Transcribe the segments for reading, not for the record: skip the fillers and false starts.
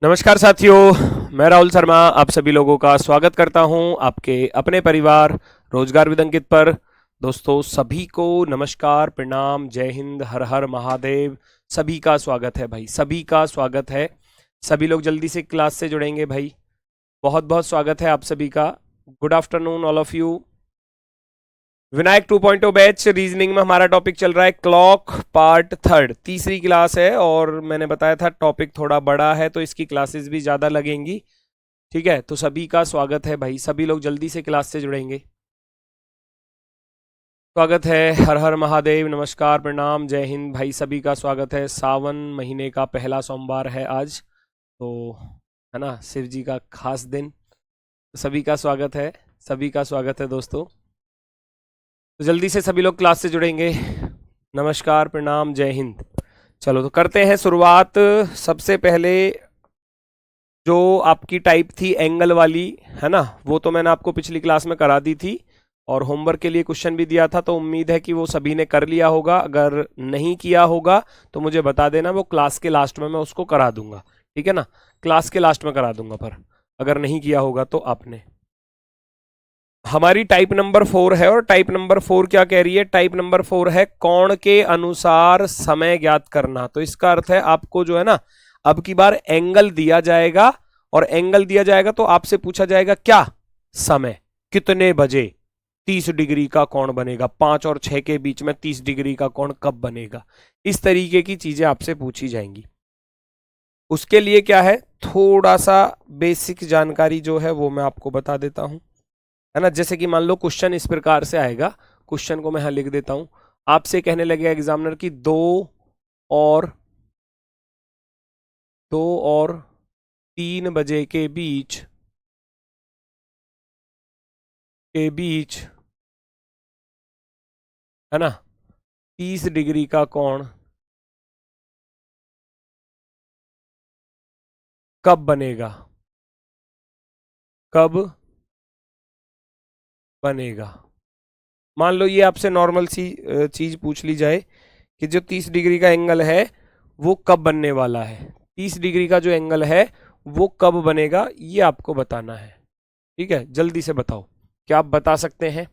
नमस्कार साथियों, मैं राहुल शर्मा आप सभी लोगों का स्वागत करता हूं आपके अपने परिवार रोजगार विद अंकित पर। दोस्तों सभी को नमस्कार, प्रणाम, जय हिंद, हर हर महादेव। सभी का स्वागत है भाई, सभी का स्वागत है। सभी लोग जल्दी से क्लास से जुड़ेंगे भाई। बहुत बहुत स्वागत है आप सभी का। Good afternoon all of you. Vinayak 2.0 batch reasoning में हमारा टॉपिक चल रहा है क्लॉक पार्ट थर्ड, तीसरी क्लास है और मैंने बताया था टॉपिक थोड़ा बड़ा है तो इसकी क्लासेस भी ज़्यादा लगेंगी। ठीक है, तो सभी का स्वागत है भाई, सभी लोग जल्दी से क्लास से जुड़ेंगे। स्वागत है, हर हर महादेव, नमस्कार, प्रणाम, जय हिंद भाई, सभी का स्वागत है। सावन महीने का पहला सोमवार है आज, तो है ना, शिव जी का खास दिन। तो सभी का स्वागत है, सभी का स्वागत है दोस्तों। तो जल्दी से सभी लोग क्लास से जुड़ेंगे। नमस्कार, प्रणाम, जय हिंद। चलो तो करते हैं शुरुआत। सबसे पहले जो आपकी टाइप थी एंगल वाली, है ना, वो तो मैंने आपको पिछली क्लास में करा दी थी और होमवर्क के लिए क्वेश्चन भी दिया था, तो उम्मीद है कि वो सभी ने कर लिया होगा। अगर नहीं किया होगा तो मुझे बता देना, वो क्लास के लास्ट में मैं उसको करा दूंगा। ठीक है ना, क्लास के लास्ट में करा दूंगा। पर अगर नहीं किया होगा तो आपने, हमारी टाइप नंबर 4 है और टाइप नंबर 4 क्या कह रही है? टाइप नंबर 4 है कोण के अनुसार समय ज्ञात करना। तो इसका अर्थ है आपको जो है ना, अब की बार एंगल दिया जाएगा और एंगल दिया जाएगा तो आपसे पूछा जाएगा क्या समय, कितने बजे 30 डिग्री का कोण बनेगा, 5 और 6 के बीच में 30 डिग्री का कोण कब बनेगा। इस तरीके की चीजें आपसे पूछी जाएंगी। उसके लिए क्या है, थोड़ा सा बेसिक जानकारी जो है वो मैं आपको बता देता हूं, है ना। जैसे कि मान लो क्वेश्चन इस प्रकार से आएगा, क्वेश्चन को मैं यहां लिख देता हूं। आपसे कहने लगेगा एग्जामिनर की 2 और 3 बजे के बीच है ना 30 डिग्री का कोण कब बनेगा, कब बनेगा। मान लो ये आपसे नॉर्मल सी चीज पूछ ली जाए कि जो 30 डिग्री का एंगल है वो कब बनने वाला है, 30 डिग्री का जो एंगल है वो कब बनेगा, ये आपको बताना है। ठीक है, जल्दी से बताओ, क्या आप बता सकते हैं?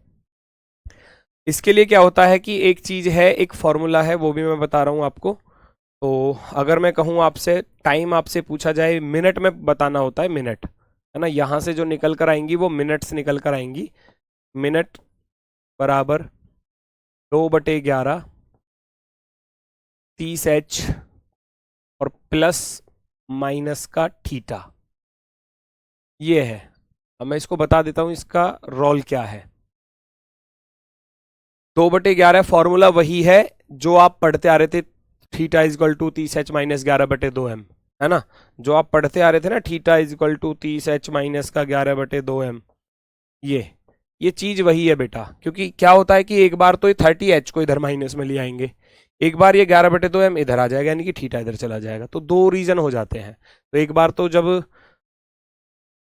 इसके लिए क्या होता है कि एक चीज है, एक फॉर्मूला है, वो भी मैं बता रहा हूं आपको। तो अगर मैं कहूं आपसे, टाइम आपसे पूछा जाए, मिनट में बताना होता है, मिनट, है ना। यहां से जो निकल कर आएंगी वो मिनट्स निकल कर आएंगी। मिनट बराबर 2/11 30h और प्लस माइनस का थीटा, ये है। अब मैं इसको बता देता हूं इसका रोल क्या है। 2/11 फॉर्मूला वही है जो आप पढ़ते आ रहे थे, theta is equal to 30h minus 11/2m, है ना। जो आप पढ़ते आ रहे थे ना, theta is equal to 30h minus का 11/2m, ये चीज वही है बेटा। क्योंकि क्या होता है कि एक बार तो ये 30h को इधर माइनस में ले आएंगे, एक बार ये 11/2m इधर आ जाएगा, यानी कि थीटा इधर चला जाएगा। तो दो रीजन हो जाते हैं। तो एक बार तो जब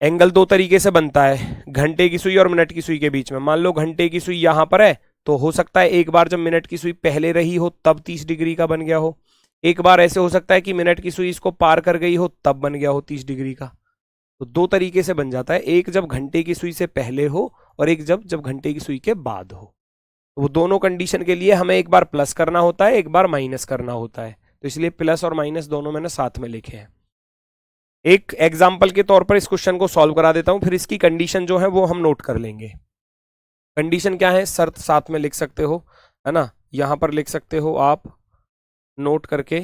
एंगल दो तरीके से बनता है, घंटे की सुई और मिनट की सुई के बीच में। मान लो घंटे की सुई यहां पर है, तो हो सकता है एक बार जब मिनट की सुई पहले रही हो तब 30 डिग्री का बन गया हो, एक बार ऐसे हो सकता है कि मिनट की सुई इसको पार कर गई हो तब बन गया हो 30 डिग्री का। तो दो तरीके से बन जाता है, एक जब घंटे की सुई से पहले हो और एक जब घंटे की सुई के बाद हो। तो वो दोनों कंडीशन के लिए हमें एक बार प्लस करना होता है, एक बार माइनस करना होता है। तो इसलिए प्लस और माइनस दोनों मैंने साथ में लिखे हैं। एक एग्जाम्पल के तौर पर इस क्वेश्चन को सॉल्व करा देता हूं, फिर इसकी कंडीशन जो है वो हम नोट कर लेंगे। कंडीशन क्या है, शर्त साथ में लिख सकते हो, है ना, यहां पर लिख सकते हो आप नोट करके।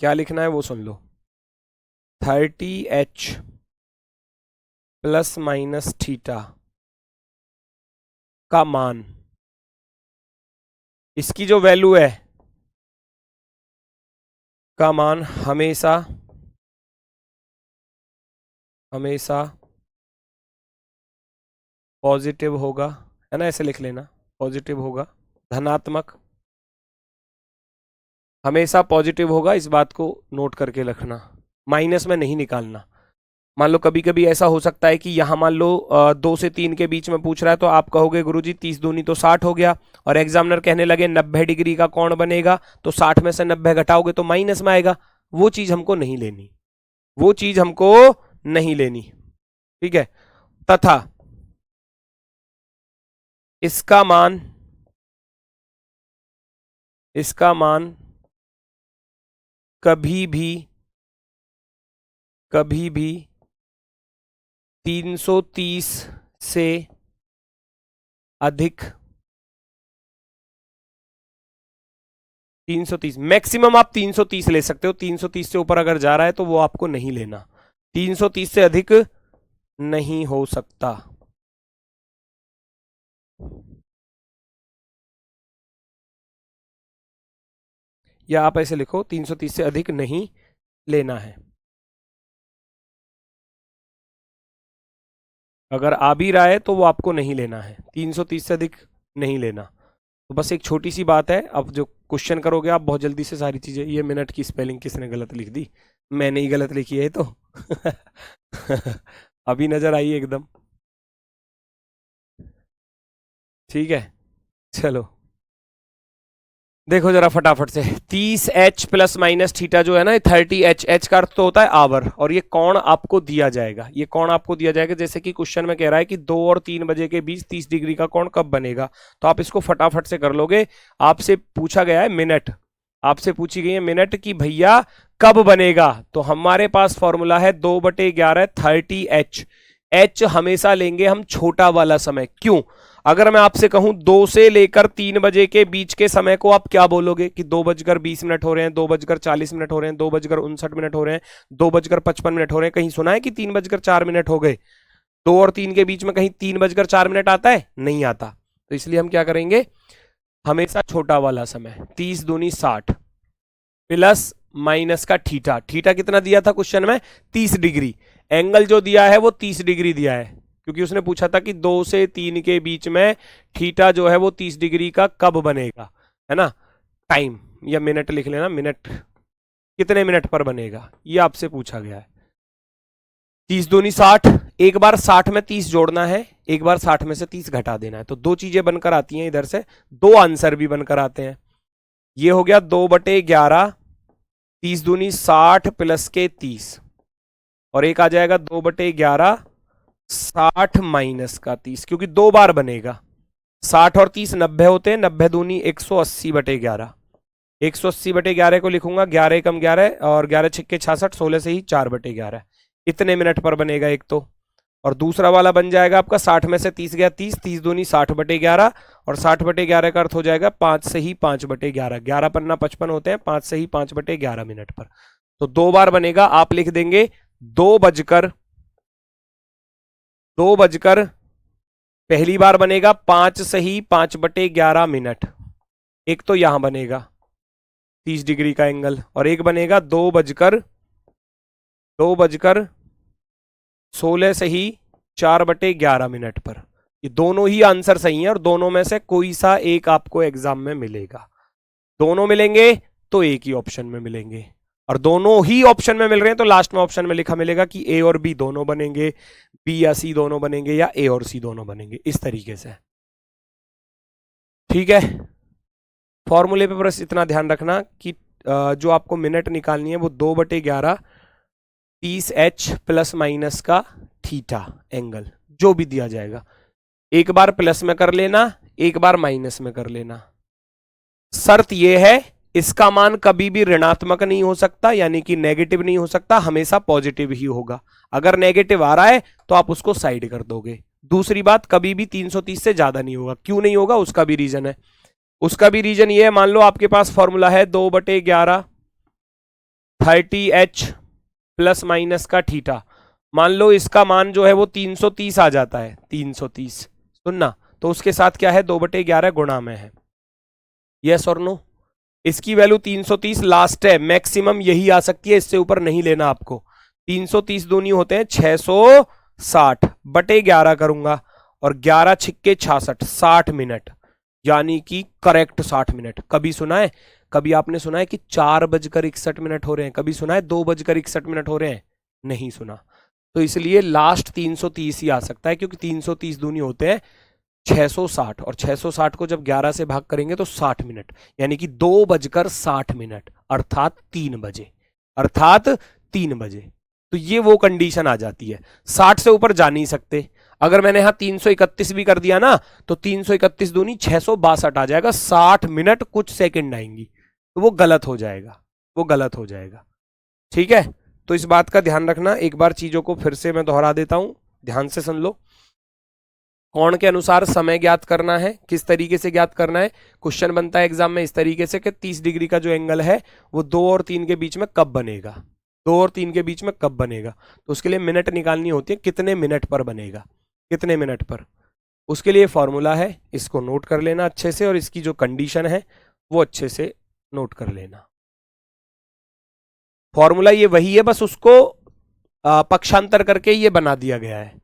क्या लिखना है वो सुन लो। 30h प्लस माइनस थीटा का मान, इसकी जो वैल्यू है का मान हमेशा पॉजिटिव होगा, है ना, ऐसे लिख लेना, पॉजिटिव होगा, धनात्मक, हमेशा पॉजिटिव होगा। इस बात को नोट करके रखना, माइनस में नहीं निकालना। मान लो कभी कभी ऐसा हो सकता है कि यहां मान लो 2 से 3 के बीच में पूछ रहा है, तो आप कहोगे गुरुजी 30 दूनी तो 60 हो गया, और एग्जामिनर कहने लगे 90 डिग्री का कोण बनेगा, तो 60 में से 90 घटाओगे तो माइनस में आएगा। वो चीज हमको नहीं लेनी, वो चीज हमको नहीं लेनी। ठीक है, तथा इसका मान कभी भी 330 से अधिक, 330 मैक्सिमम आप 330 ले सकते हो, 330 से ऊपर अगर जा रहा है तो वो आपको नहीं लेना, 330 से अधिक नहीं हो सकता। या आप ऐसे लिखो 330 से अधिक नहीं लेना है। अगर आ भी रहा है तो वो आपको नहीं लेना है, 330 से अधिक नहीं लेना। तो बस एक छोटी सी बात है, अब जो क्वेश्चन करोगे आप बहुत जल्दी से सारी चीजें, ये मिनट की स्पेलिंग किसने गलत लिख दी, मैंने ही गलत लिखी है तो अभी नजर आई एकदम। ठीक है, चलो देखो जरा फटाफट से, 30h प्लस माइनस थीटा जो है ना, 30h, h का अर्थ तो होता है आवर, और ये कोण आपको दिया जाएगा, ये कोण आपको दिया जाएगा। जैसे कि क्वेश्चन में कह रहा है कि 2 और 3 बजे के बीच 30 डिग्री का कोण कब बनेगा, तो आप इसको फटाफट से कर लोगे। आपसे पूछा गया है मिनट, आपसे पूछी गई है मिनट कि भैया कब बनेगा, तो हमारे पास फॉर्मूला है 2/11 30h। h हमेशा लेंगे हम छोटा वाला समय, क्यों? अगर मैं आपसे कहूं 2 से लेकर 3 बजे के बीच के समय को आप क्या बोलोगे कि 2:20 हो रहे हैं, 2:40 हो रहे हैं, 2:59 हो रहे हैं, 2:55 हो रहे हैं। कहीं सुना है कि 3:04 हो गए? 2 और 3 के बीच में कहीं 3:04 आता है? नहीं आता। तो इसलिए हम क्या करेंगे, हमेशा छोटा वाला समय, 30 दूनी 60 प्लस माइनस का थीटा। थीटा कितना दिया था क्वेश्चन में? 30 डिग्री। एंगल जो दिया है वो 30 डिग्री दिया है, क्योंकि उसने पूछा था कि 2 से 3 के बीच में थीटा जो है वो 30 डिग्री का कब बनेगा, है ना। टाइम या मिनट लिख लेना, मिनट कितने मिनट पर बनेगा, ये आपसे पूछा गया है। 30 दूनी 60, एक बार 60 में 30 जोड़ना है, एक बार 60 में से 30 घटा देना है, तो 2 चीजें बनकर आती हैं इधर से, 2 आंसर भी बनकर आते हैं। ये हो गया 2/11, 30 दूनी 60 प्लस के 30, और एक आ जाएगा 2/11 60 माइनस का 30, क्योंकि 2 बार बनेगा। 60 और 30 90 होते हैं, 90 दूनी 180/11, 180/11 को लिखूंगा 11 कम 11 और 11 छिक्के 66, 16 से ही 4/11, इतने मिनट पर बनेगा एक तो। और दूसरा वाला बन जाएगा आपका 60 में से 30 गया 30, 30 दूनी 60/11, और 60/11 का अर्थ हो जाएगा 5 से ही 5/11, 11 पन्ना 55 होते हैं, 5 से ही 5/11 मिनट पर। तो 2 बार बनेगा, आप लिख देंगे 2 बजकर पहली बार बनेगा 5 से ही 5/11 मिनट, एक तो यहां बनेगा 30 डिग्री का एंगल, और एक बनेगा 2 बजकर 16 से ही 4/11 मिनट पर। ये दोनों ही आंसर सही हैं, और दोनों में से कोई सा एक आपको एग्जाम में मिलेगा। दोनों मिलेंगे तो एक ही ऑप्शन में मिलेंगे, और दोनों ही ऑप्शन में मिल रहे हैं तो लास्ट में ऑप्शन में लिखा मिलेगा कि ए और बी दोनों बनेंगे, बी या सी दोनों बनेंगे, या ए और सी दोनों बनेंगे, इस तरीके से। ठीक है, फॉर्मूले पे बस इतना ध्यान रखना कि जो आपको मिनट निकालनी है वो 2/11 30h प्लस माइनस का थीटा एंगल जो भी दिया जाएगा, एक बार प्लस में कर लेना, एक बार माइनस में कर लेना। शर्त यह है इसका मान कभी भी ऋणात्मक नहीं हो सकता, यानी कि नेगेटिव नहीं हो सकता, हमेशा पॉजिटिव ही होगा। अगर नेगेटिव आ रहा है तो आप उसको साइड कर दोगे। दूसरी बात, कभी भी 330 से ज्यादा नहीं होगा। क्यों नहीं होगा, उसका भी रीजन है। उसका भी रीजन ये है, मान लो आपके पास फॉर्मूला है 2/11 30h प्लस माइनस का थीटा, मान लो इसका मान जो है वो 330 आ जाता है, 330 सुनना, तो उसके साथ क्या है 2/11 गुणा में है, यस और नो। इसकी वैल्यू 330 लास्ट है, मैक्सिमम यही आ सकती है, इससे ऊपर नहीं लेना आपको। 330 दूनी होते हैं 660/11 करूंगा, और 11 छिक्के 66, 60 मिनट, यानी कि करेक्ट 60 मिनट। कभी सुना है, कभी आपने सुना है कि 4:61 हो रहे हैं, कभी सुना है 2:61 हो रहे हैं? नहीं सुना। तो इसलिए लास्ट 330 ही आ सकता है, क्योंकि 330 दूनी होते हैं 660, और 660 को जब 11 से भाग करेंगे तो 60 मिनट, यानी कि 2:60 अर्थात 3 बजे। अर्थात 3 बजे। तो ये वो कंडीशन आ जाती है, 60 से ऊपर जा नहीं सकते। अगर मैंने यहां 331 भी कर दिया ना, तो 331 दूनी 662 आ जाएगा, 60 मिनट कुछ सेकंड आएंगी, तो वो गलत हो जाएगा, वो गलत हो जाएगा। ठीक है, तो इस बात का ध्यान रखना। एक बार चीजों को फिर से मैं दोहरा देता हूं, ध्यान से सुन लो। कोण के अनुसार समय ज्ञात करना है। किस तरीके से ज्ञात करना है? क्वेश्चन बनता है एग्जाम में इस तरीके से कि 30 डिग्री का जो एंगल है वो 2 और 3 के बीच में कब बनेगा, 2 और 3 के बीच में कब बनेगा। तो उसके लिए मिनट निकालनी होती है, कितने मिनट पर बनेगा, कितने मिनट पर। उसके लिए फॉर्मूला है, इसको नोट कर लेना अच्छे से, और इसकी जो कंडीशन है वो अच्छे से नोट कर लेना। फॉर्मूला ये वही है, बस उसको पक्षांतर करके ये बना दिया गया है।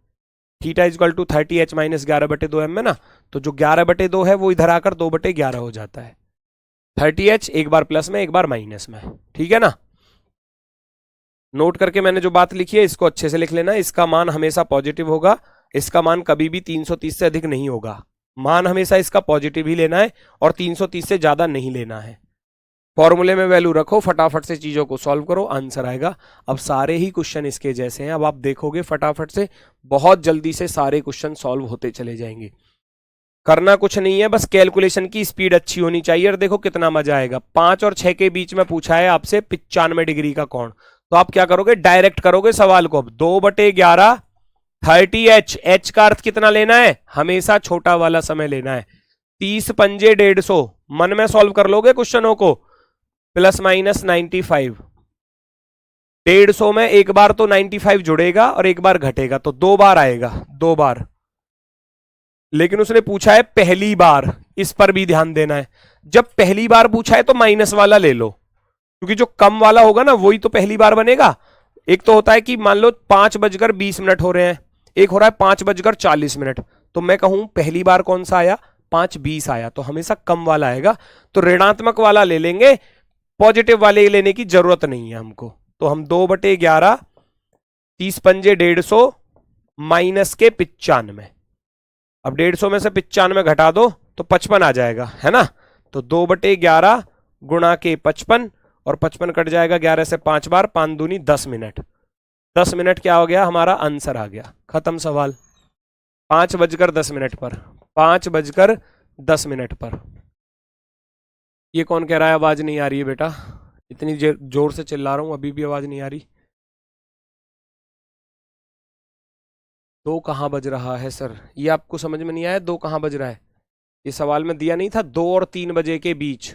Theta equal to 30h minus 11/2m में ना, तो जो 11/2 है वो इधर आकर 2/11 हो जाता है। 30h एक बार प्लस में एक बार माइनस में, ठीक है ना। नोट करके मैंने जो बात लिखी है इसको अच्छे से लिख लेना। इसका मान हमेशा पॉजिटिव होगा, इसका मान कभी भी 330 से अधिक नहीं होगा। मान हमेशा इसका पॉजिटिव ही लेना है और 330 से ज्यादा नहीं लेना है। फॉर्मूले में वैल्यू रखो, फटाफट से चीजों को सॉल्व करो, आंसर आएगा। अब सारे ही क्वेश्चन इसके जैसे हैं, अब आप देखोगे फटाफट से बहुत जल्दी से सारे क्वेश्चन सॉल्व होते चले जाएंगे। करना कुछ नहीं है, बस कैलकुलेशन की स्पीड अच्छी होनी चाहिए। और देखो कितना मजा आएगा। 5 और 6 के बीच में पूछा है आपसे 95 डिग्री का कोण, तो आप क्या करोगे, डायरेक्ट करोगे सवाल को। अब 2/11 30h, h का अर्थ कितना लेना है, हमेशा छोटा वाला समय लेना है। 30 पंजे 150, मन में सॉल्व कर लोगे क्वेश्चनों को। प्लस माइनस 95, 150 में एक बार तो 95 जुड़ेगा और एक बार घटेगा, तो 2 बार आएगा, 2 बार। लेकिन उसने पूछा है पहली बार, इस पर भी ध्यान देना है। जब पहली बार पूछा है तो माइनस वाला ले लो, क्योंकि जो कम वाला होगा ना वही तो पहली बार बनेगा। एक तो होता है कि मान लो 5:20 हो रहे हैं, एक हो रहा है 5:40, तो मैं कहूं पहली बार कौन सा आया, 5:20 आया, तो हमेशा कम वाला आएगा। तो ऋणात्मक वाला ले लेंगे, पॉजिटिव वाले लेने की जरूरत नहीं है हमको। तो हम 2/11 30 पंजे 150 माइनस के 95, अब 150 में से 95 घटा दो तो 55 आ जाएगा, है ना। तो 2/11 गुणा के 55, और 55 कट जाएगा 11 से 5 बार, 5 दूनी 10 मिनट। 10 मिनट क्या हो गया, हमारा आंसर आ गया, खत्म सवाल। 5:10 पर, 5:10 पर। ये कौन कह रहा है आवाज नहीं आ रही है बेटा, इतनी जोर से चिल्ला रहा हूं अभी भी आवाज नहीं आ रही। 2 कहां बज रहा है सर, ये आपको समझ में नहीं आया, 2 कहां बज रहा है। ये सवाल में दिया नहीं था 2 और 3 बजे के बीच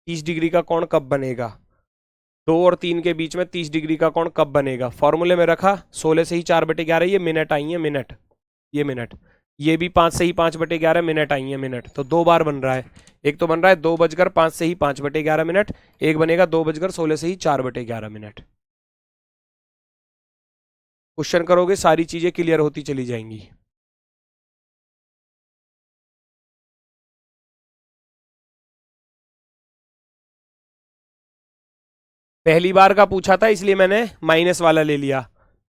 30 डिग्री का कोण कब बनेगा। 2 और 3 के बीच में 30 डिग्री का कोण कब बनेगा, फॉर्मूले में रखा। 16 से ही 4/11, ये मिनट आई है, मिनट, ये मिनट। ये भी 5 से ही 5/11 मिनट आई है, मिनट। तो 2 बार बन रहा है। एक तो बन रहा है 2:05 से ही 5/11 मिनट, एक बनेगा 2:16 से ही 4/11 मिनट। क्वेश्चन करोगे सारी चीजें क्लियर होती चली जाएंगी। पहली बार का पूछा था इसलिए मैंने माइनस वाला ले लिया,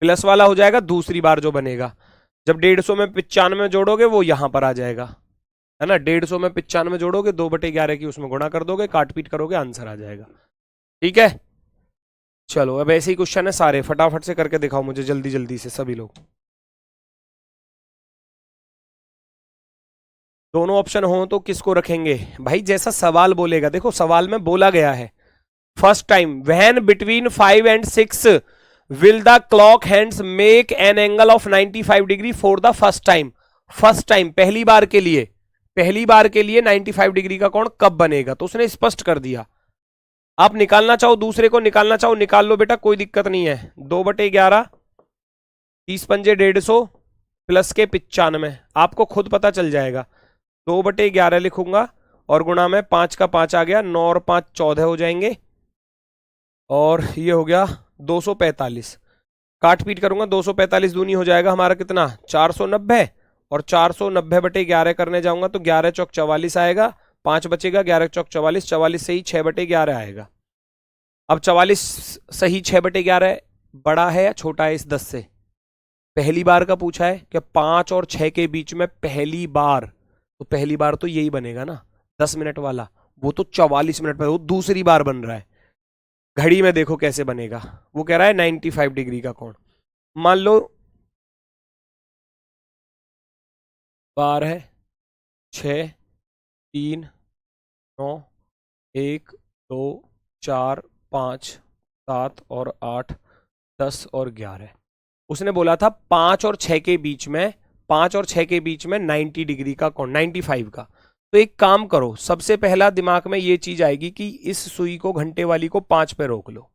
प्लस वाला हो जाएगा दूसरी बार जो बनेगा। जब 150 में 95 जोड़ोगे वो यहां पर आ जाएगा, है ना। 150 में 95 जोड़ोगे 2/11 की उसमें गुणा कर दोगे, काट पीट करोगे, आंसर आ जाएगा। ठीक है, चलो अब ऐसे ही क्वेश्चन है सारे, फटाफट से करके दिखाओ मुझे जल्दी जल्दी से सभी लोग। दोनों ऑप्शन हो तो किसको रखेंगे भाई, जैसा सवाल बोलेगा। देखो सवाल में बोला गया है first time, when between 5 and 6 will the clock hands make an angle of 95 degree for the first time. First time, पहली बार के लिए, पहली बार के लिए 95 डिग्री का कोण कब बनेगा, तो उसने स्पष्ट कर दिया। आप निकालना चाहो, दूसरे को निकालना चाहो निकाल लो बेटा, कोई दिक्कत नहीं है। 2/11 30 पंजे 150 प्लस के 95, आपको खुद पता चल जाएगा। 2/11 लिखूंगा और गुणा में 5 का 5 आ गया, 9 और 5 14 हो जाएंगे, और ये हो गया 245। काट पीट करूंगा, 245 दूनी हो जाएगा हमारा कितना, 490, और 490/11 करने जाऊंगा तो 11 चौक 44 आएगा, 5 बचेगा, 11 चौक 44, 44 से ही 6/11 आएगा। अब 44 सही 6/11 बड़ा है या छोटा है इस 10 से। पहली बार का पूछा है कि 5 और 6 के बीच में पहली बार, तो पहली बार तो यही बनेगा ना 10 मिनट वाला, वो तो 44 मिनट पर, वो दूसरी बार बन रहा है। घड़ी में देखो कैसे बनेगा। वो कह रहा है 95 डिग्री का कोण। मान लो 12, 6, 3, 9, 1, 2, 4, 5, 7 और 8, 10 और 11। उसने बोला था 5 और 6 के बीच में, 5 और 6 के बीच में 90 डिग्री का कोण, 95 का। तो एक काम करो, सबसे पहला दिमाग में ये चीज आएगी कि इस सुई को, घंटे वाली को 5 पे रोक लो,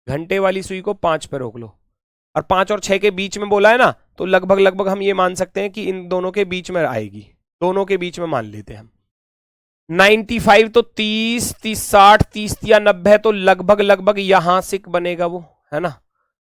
घंटे वाली सुई को 5 पे रोक लो। और 5 और 6 के बीच में बोला है ना, तो लगभग लगभग हम ये मान सकते हैं कि इन दोनों के बीच में आएगी, दोनों के बीच में मान लेते हैं हम। 95 तो 30, 30, 60, 30 या 90, तो लगभग लगभग यहां से बनेगा वो, है ना।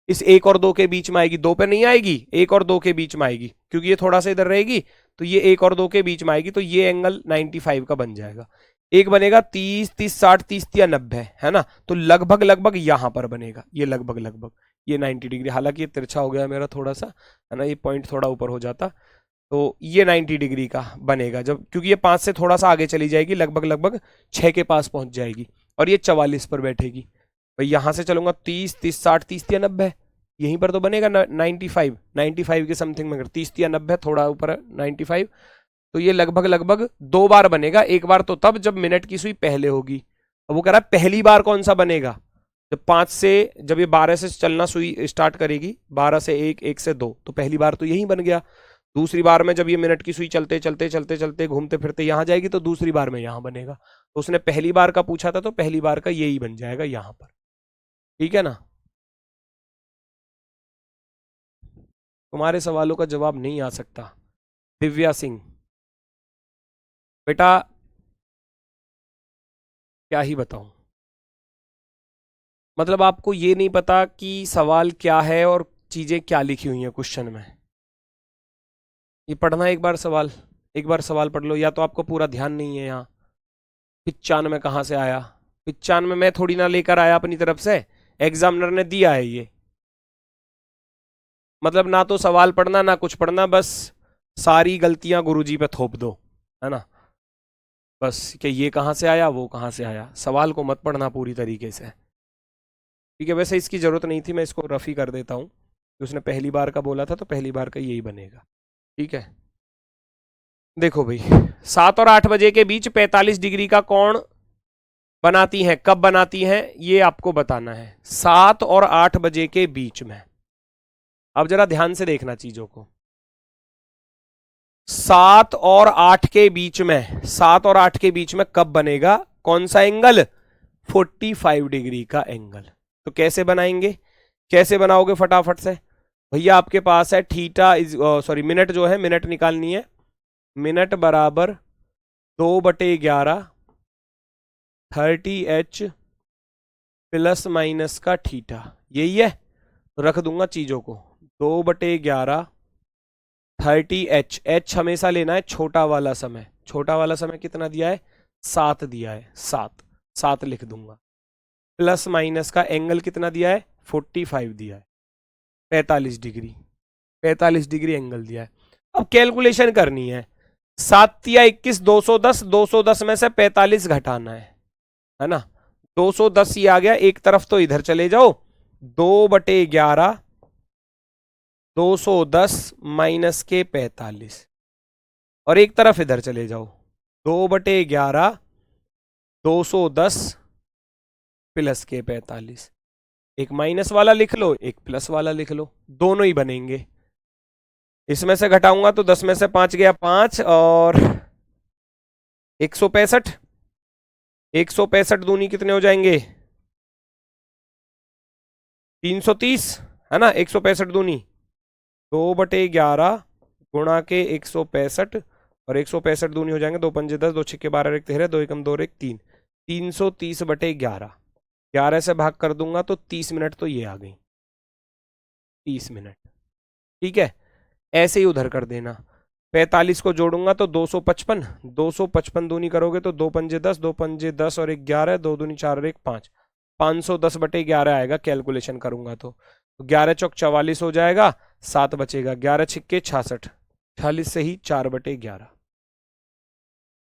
इस 1 और 2 के बीच में आएगी, 2 पे नहीं आएगी, 1 और 2 के बीच में आएगी, क्योंकि ये थोड़ा सा इधर रहेगी, तो ये 1 और 2 के बीच में आएगी, तो ये एंगल 95 का बन जाएगा। एक बनेगा 30, 30, 60, 30 या 90, है ना। तो लगभग लगभग यहां पर बनेगा, ये लगभग लगभग ये 90 डिग्री। हालांकि ये तिरछा हो गया मेरा थोड़ा सा, है ना, ये पॉइंट थोड़ा ऊपर हो जाता, तो ये 90 डिग्री का बनेगा, जब क्योंकि ये 5 से थोड़ा सा आगे चली जाएगी, लगभग लगभग 6 के पास पहुंच जाएगी, और ये 44 पर बैठेगी। भाई यहां से चलूंगा 30, 30, 60, 30 या 90, यहीं पर तो बनेगा 95, 95 के समथिंग में, 30 या 90, थोड़ा ऊपर है 95। तो ये लगभग लगभग 2 बार बनेगा। एक बार तो तब जब मिनट की सुई पहले होगी। अब वो कह रहा है पहली बार कौन सा बनेगा, जब 5 से, जब ये 12 से चलना सुई स्टार्ट करेगी, 12 से 1, 1 से 2, तो पहली बार तो यही बन गया। दूसरी बार में जब ये मिनट की सुई चलते चलते चलते चलते घूमते फिरते यहां जाएगी, तो दूसरी बार में यहां बनेगा। तो उसने पहली बार का पूछा था, तो पहली बार का यही बन जाएगा यहां पर, ठीक है ना। तुम्हारे सवालों का जवाब नहीं आ सकता। दिव्या सिंह, बेटा क्या ही बताऊं, मतलब आपको ये नहीं पता कि सवाल क्या है और चीजें क्या लिखी हुई हैं क्वेश्चन में। ये पढ़ना एक बार सवाल, एक बार सवाल पढ़ लो, या तो आपको पूरा ध्यान नहीं है। यहाँ 95 कहाँ से आया, 95 मैं थोड़ी ना लेकर आया अपनी तरफ से, एग्जामिनर ने दिया है ये। मतलब ना तो सवाल पढ़ना ना कुछ पढ़ना, बस सारी गलतियां गुरुजी पे थोप दो, है ना। बस कि ये कहाँ से आया, वो कहाँ से आया, सवाल को मत पढ़ना पूरी तरीके से, ठीक है। वैसे इसकी जरूरत नहीं थी, मैं इसको रफ ही कर देता हूँ, उसने पहली बार का बोला था, तो पहली बार का यही बनेगा, ठीक है। देखो भाई, 7 और 8 बजे के बीच 45 डिग्री का कोण बनाती हैं, कब बनाती हैं ये आपको बताना है, 7 और 8 बजे के बीच में। अब जरा ध्यान से देखना चीजों को, 7 और 8 के बीच में, 7 और 8 के बीच में कब बनेगा कौन सा एंगल, 45 डिग्री का एंगल। तो कैसे बनाएंगे, कैसे बनाओगे फटाफट से, भैया आपके पास है थीटा इज, सॉरी मिनट जो है, मिनट निकालनी है। मिनट बराबर 2/11 30h प्लस माइनस का थीटा, यही है। रख दूंगा चीजों को, 2/11 30h, h हमेशा लेना है छोटा वाला समय, छोटा वाला समय कितना दिया है, 7 दिया है, 7, 7 लिख दूंगा। प्लस माइनस का एंगल कितना दिया है, 45 दिया है, 45 डिग्री, 45 डिग्री एंगल दिया है। अब कैलकुलेशन करनी है, 7 या 21, 210, 210 में से 45 घटाना है ना। 210 ही आ गया, एक तरफ तो इधर चले जाओ, 2/11 210 माइनस के 45, और एक तरफ इधर चले जाओ, 2/11 210 प्लस के 45। एक माइनस वाला लिख लो, एक प्लस वाला लिख लो, दोनों ही बनेंगे। इसमें से घटाऊंगा तो 10 में से 5 गया 5, और 165, 165 दूनी कितने हो जाएंगे, 330, है ना। 165 दूनी 2/11 गुणा के 165, और 165 दूनी हो जाएंगे 2 पंजे 10, 2 छक्के 12, 1 13, 2 एकम 2 1 3, 330/11, 11 से भाग कर दूंगा तो 30 मिनट, तो ये आ गई 30 मिनट, ठीक है। ऐसे ही उधर कर देना, 45 को जोड़ूंगा तो 255, 255 दूनी करोगे तो 2 पंजे 10, 2 पंजे 10 और 11, 2 दूनी 4 और 1 5, 510/11 आएगा कैलकुलेशन करूंगा तो 11 चौक 44 हो जाएगा, 7 बचेगा, 11 छिक्के 66, 46 से ही 4/11,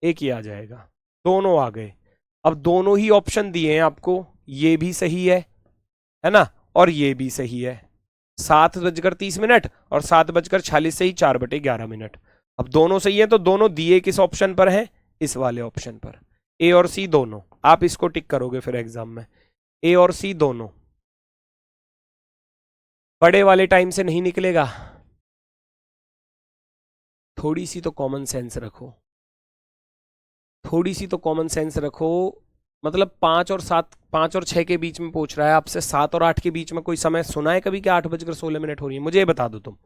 एक ही आ जाएगा। दोनों आ गए। अब दोनों ही ऑप्शन दिए हैं आपको, ये भी सही है ना, और ये भी सही है। 7:30 और 7:46 से ही 4/11। अब दोनों सही है, तो दोनों दिए किस ऑप्शन पर हैं? इस वाले ऑप्शन पर। ए और सी दोनों, आप इसको टिक करोगे फिर एग्जाम में, ए और सी दोनों। बड़े वाले टाइम से नहीं निकलेगा, थोड़ी सी तो कॉमन सेंस रखो, थोड़ी सी तो कॉमन सेंस रखो। मतलब 5 और 6 के बीच में पूछ रहा है आपसे, 7 और 8 के बीच में कोई समय सुना है कभी कि 8:16 हो रही है? मुझे ये बता दो तुम,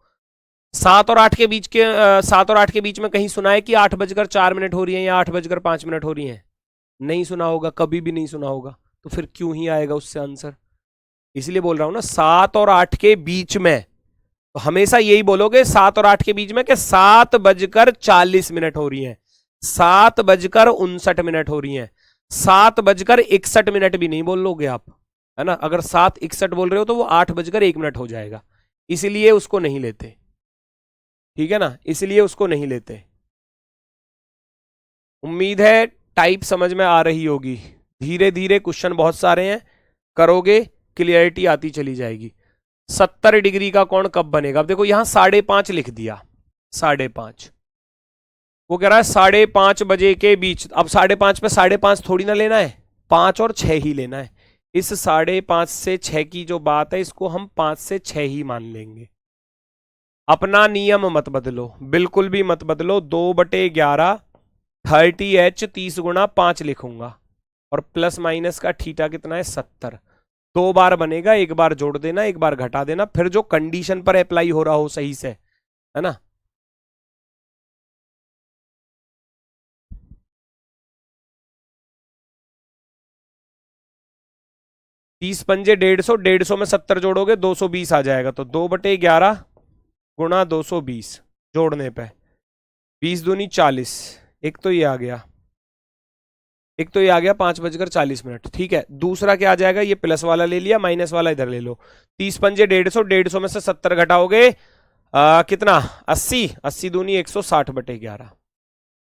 7 और 8 के बीच के 7 और 8 के बीच में कहीं सुना है कि 8:04 हो रही है या 8:05 हो रही है? नहीं सुना होगा, कभी भी नहीं सुना होगा, तो फिर क्यों ही आएगा उससे आंसर? इसलिए बोल रहा हूं ना, 7 और 8 के बीच में, तो हमेशा यही बोलोगे 7 और 8 के बीच में कि 7:40 हो रही है, 7:59 हो रही है, 7:61 भी नहीं बोल लोगे आप, है ना। अगर 7:61 बोल रहे हो तो वो 8:01 हो जाएगा, इसलिए उसको नहीं लेते, ठीक है ना, इसलिए उसको नहीं लेते। उम्मीद है टाइप समझ में आ रही होगी। धीरे धीरे क्वेश्चन बहुत सारे हैं, करोगे क्लियरिटी आती चली जाएगी। 70 डिग्री का कोण कब बनेगा? अब देखो यहां 5:30 लिख दिया, 5:30, वो कह रहा है 5:30 के बीच। अब 5:30 पे 5:30 थोड़ी ना लेना है, 5 और 6 ही लेना है। इस 5:30 से 6 की जो बात है, इसको हम 5 से 6 ही मान लेंगे। अपना नियम मत बदलो, बिल्कुल भी मत बदलो। 2/11 30H 30 × 5 लिखूंगा, और प्लस माइनस का थीटा कितना है? 70। 2 बार बनेगा, एक बार जोड़ देना, एक बार घटा देना, फिर जो कंडीशन पर अप्लाई हो रहा हो सही से, है ना। तीस पंजे 150, 150 में 70 जोड़ोगे 220 आ जाएगा, तो 2/11 × 220 जोड़ने पे 20 दूनी 40, एक तो ये आ गया, एक तो ये आ गया 5:40। ठीक है, दूसरा क्या आ जाएगा? ये प्लस वाला ले लिया, माइनस वाला इधर ले लो। 30 पंजे 150, 150 में से 70 घटाओगे कितना? 80, 80 दूनी 160/11,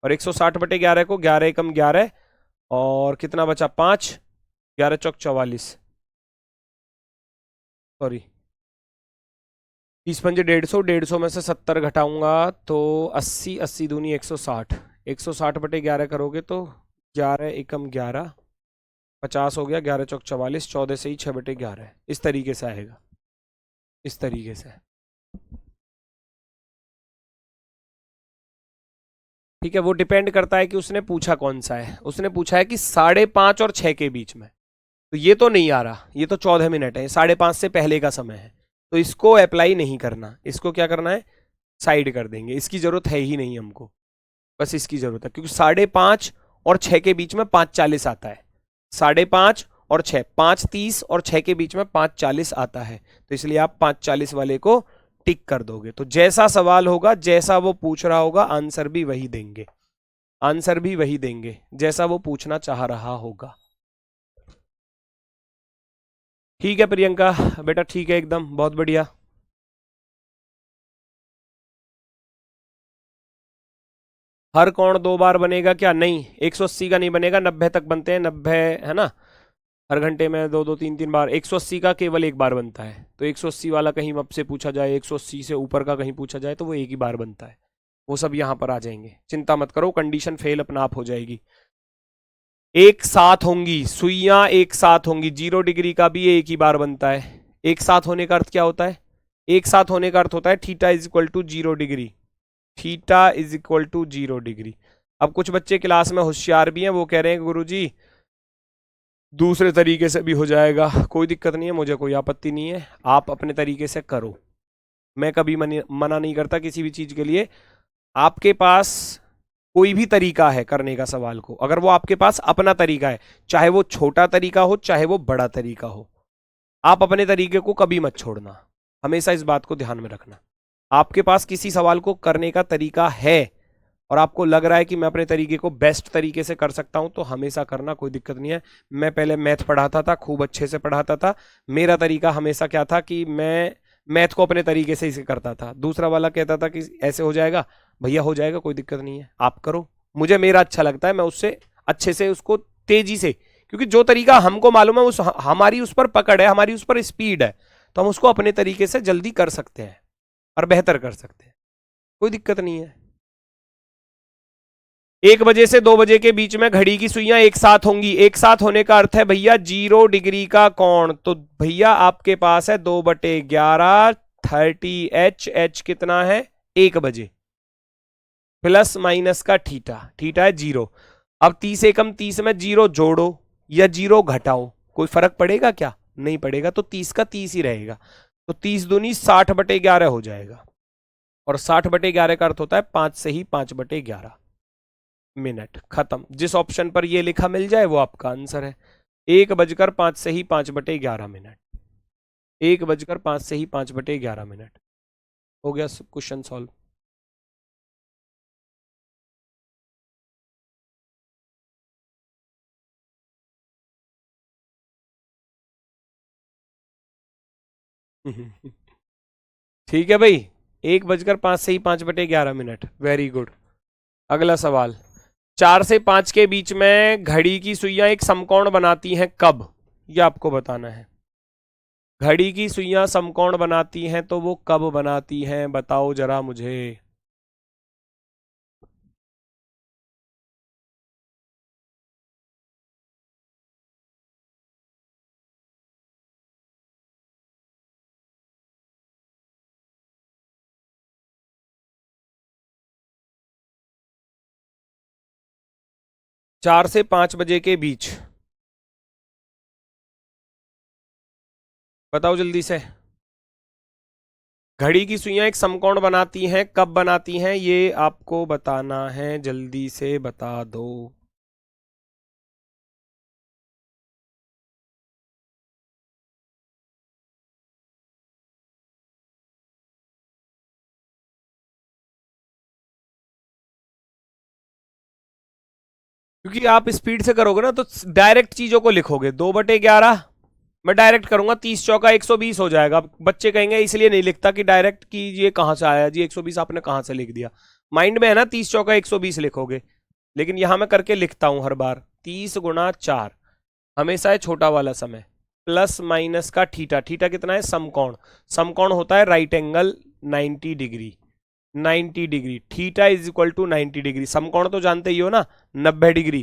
और 160/11 को 11 एकम 11, और कितना बचा? 5, 11 चौक 44, सॉरी 30 पंजे 150, 150 में से 70 घटाऊंगा तो 80, 80 दूनी 160, 160/11 करोगे तो 11 एकम 11, 50 हो गया, 11 चौक 44, 14 से ही 6/11, इस तरीके से आएगा, इस तरीके से। ठीक है, वो डिपेंड करता है कि उसने पूछा कौन सा है। उसने पूछा है कि 5:30 और 6 के बीच में, तो ये तो नहीं आ रहा, ये तो 14 मिनट है, 5:30 से पहले का समय है, तो इसको अप्लाई नहीं करना। इसको क्या करना है? साइड कर देंगे, इसकी जरूरत है ही नहीं हमको, बस इसकी जरूरत है, क्योंकि 5:30 और 6 के बीच में 5:40 आता है। 5:30 और 6, 5:30 और 6 के बीच में 5:40 आता है, तो इसलिए आप 5:40 वाले को टिक कर दोगे। तो जैसा सवाल होगा, जैसा वो पूछ रहा होगा, आंसर भी वही देंगे, आंसर भी वही देंगे जैसा वो पूछना चाह रहा होगा। ठीक है प्रियंका बेटा, ठीक है एकदम, बहुत बढ़िया। हर कोण 2 बार बनेगा क्या? नहीं, 180 का नहीं बनेगा, 90 तक बनते हैं, 90 है ना, हर घंटे में 2-2 3-3 बार। 180 का केवल एक बार बनता है, तो 180 वाला कहीं अब से पूछा जाए, 180 से ऊपर का कहीं पूछा जाए, तो वो एक ही बार बनता है। वो सब यहां पर आ जाएंगे, चिंता मत करो, कंडीशन फेल अपना आप हो जाएगी। एक साथ होंगी सुइयां, एक साथ होंगी। 0 डिग्री का भी एक ही बार बनता है। एक साथ होने का अर्थ क्या होता है? एक साथ होने का अर्थ होता है theta is equal to 0 degree, theta is equal to 0 degree. अब कुछ बच्चे क्लास में होशियार भी हैं, वो कह रहे हैं गुरुजी दूसरे तरीके से भी हो जाएगा, कोई दिक्कत नहीं है, मुझे कोई आपत्ति नहीं है, आप अपने तरीके से करो, मैं कभी मना नहीं करता किसी भी चीज के लिए। आपके पास कोई भी तरीका है करने का सवाल को, अगर वो आपके पास अपना तरीका है, चाहे वो छोटा तरीका हो चाहे वो बड़ा तरीका हो, आप अपने तरीके को कभी मत छोड़ना, हमेशा इस बात को ध्यान में रखना। आपके पास किसी सवाल को करने का तरीका है और आपको लग रहा है कि मैं अपने तरीके को बेस्ट तरीके से कर सकता हूं, तो हमेशा करना, कोई दिक्कत नहीं है। मैं पहले मैथ पढ़ाता था, खूब अच्छे से पढ़ाता था, मेरा तरीका हमेशा क्या था कि मैं मैथ को अपने तरीके से इसे करता था। दूसरा वाला कहता था कि ऐसे हो जाएगा, भैया हो जाएगा, कोई दिक्कत नहीं है, आप करो, मुझे मेरा अच्छा लगता है, मैं उससे अच्छे से उसको तेजी से, क्योंकि जो तरीका हमको मालूम है, उस हमारी उस पर पकड़ है, हमारी उस पर स्पीड है, तो हम उसको अपने तरीके से जल्दी कर सकते हैं और बेहतर कर सकते हैं, कोई दिक्कत नहीं है। 1 बजे से 2 बजे के बीच में घड़ी की सुइयां एक साथ होंगी। एक साथ होने का अर्थ है भैया 0 डिग्री का कोण। तो भैया आपके पास है 2/11 30h, h कितना है 1 बजे, प्लस माइनस का थीटा, थीटा है 0। अब 30 एकम 30 में 0 जोड़ो या 0 घटाओ, कोई फर्क पड़ेगा क्या? नहीं पड़ेगा, तो 30 का 30 ही रहेगा। तो 30 दूनी 60/11 हो जाएगा, और 60/11 का अर्थ होता है 5 से ही 5/11 मिनट। खत्म। जिस ऑप्शन पर ये लिखा मिल जाए वो आपका आंसर है। 1:05 से ही 5/11 मिनट, 1:05 से ही 5/11 मिनट। हो गया क्वेश्चन सॉल्व। ठीक है भाई, 1:05 से ही 5/11 मिनट। Very good. अगला सवाल, 4 से 5 के बीच में घड़ी की सुइयां एक समकोण बनाती हैं, कब? यह आपको बताना है। घड़ी की सुइयां समकोण बनाती हैं तो वो कब बनाती हैं, बताओ जरा मुझे। चार से 5 बजे के बीच, बताओ जल्दी से। घड़ी की सुइयां एक समकोण बनाती हैं, कब बनाती हैं, ये आपको बताना है, जल्दी से बता दो। क्योंकि आप स्पीड से करोगे ना तो डायरेक्ट चीजों को लिखोगे। 2/11 मैं डायरेक्ट करूंगा, 30 चौका 120 हो जाएगा। बच्चे कहेंगे इसलिए नहीं लिखता कि डायरेक्ट की ये कहां से आया जी, 120 आपने कहां से लिख दिया। माइंड में है ना 30 चौका 120 लिखोगे, लेकिन यहां मैं करके लिखता हूं हर बार। 30 गुणा 4 हमेशा है छोटा वाला समय, प्लस माइनस का थीटा, थीटा कितना है समकोण, समकोण होता है right angle 90 degree, 90 degree, theta is equal to 90 degree. समकोण तो जानते ही हो ना, 90 डिग्री,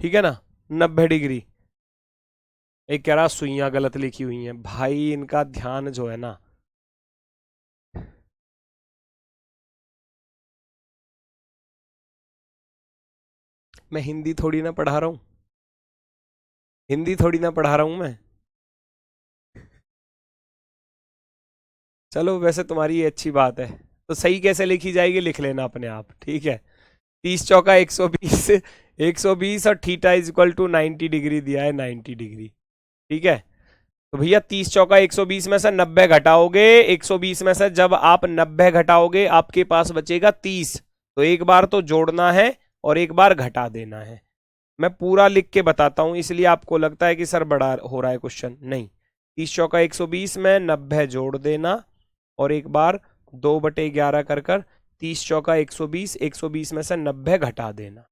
ठीक है ना, 90 डिग्री। एक कह रहा सुइयां गलत लिखी हुई हैं, भाई इनका ध्यान जो है ना। मैं हिंदी थोड़ी ना पढ़ा रहा हूं, हिंदी थोड़ी ना पढ़ा रहा हूं मैं। चलो वैसे तुम्हारी ये अच्छी बात है, तो सही कैसे लिखी जाएगी लिख लेना अपने आप, ठीक है। 30 चौका 120, 120 और theta is equal to 90 degree दिया है, 90 डिग्री, ठीक है। तो भैया 30 चौका 120 में से 90 घटाओगे, 120 में से जब आप 90 घटाओगे आपके पास बचेगा 30। तो एक बार तो जोड़ना है और एक बार घटा देना है। मैं पूरा लिख के बताता हूं, इसलिए आपको लगता है कि सर बड़ा हो रहा है क्वेश्चन, नहीं। 30 चौका 120 में 90 जोड़ देना और एक बार 2/11 कर 30 चौका 120, 120 में से 90 घटा देना।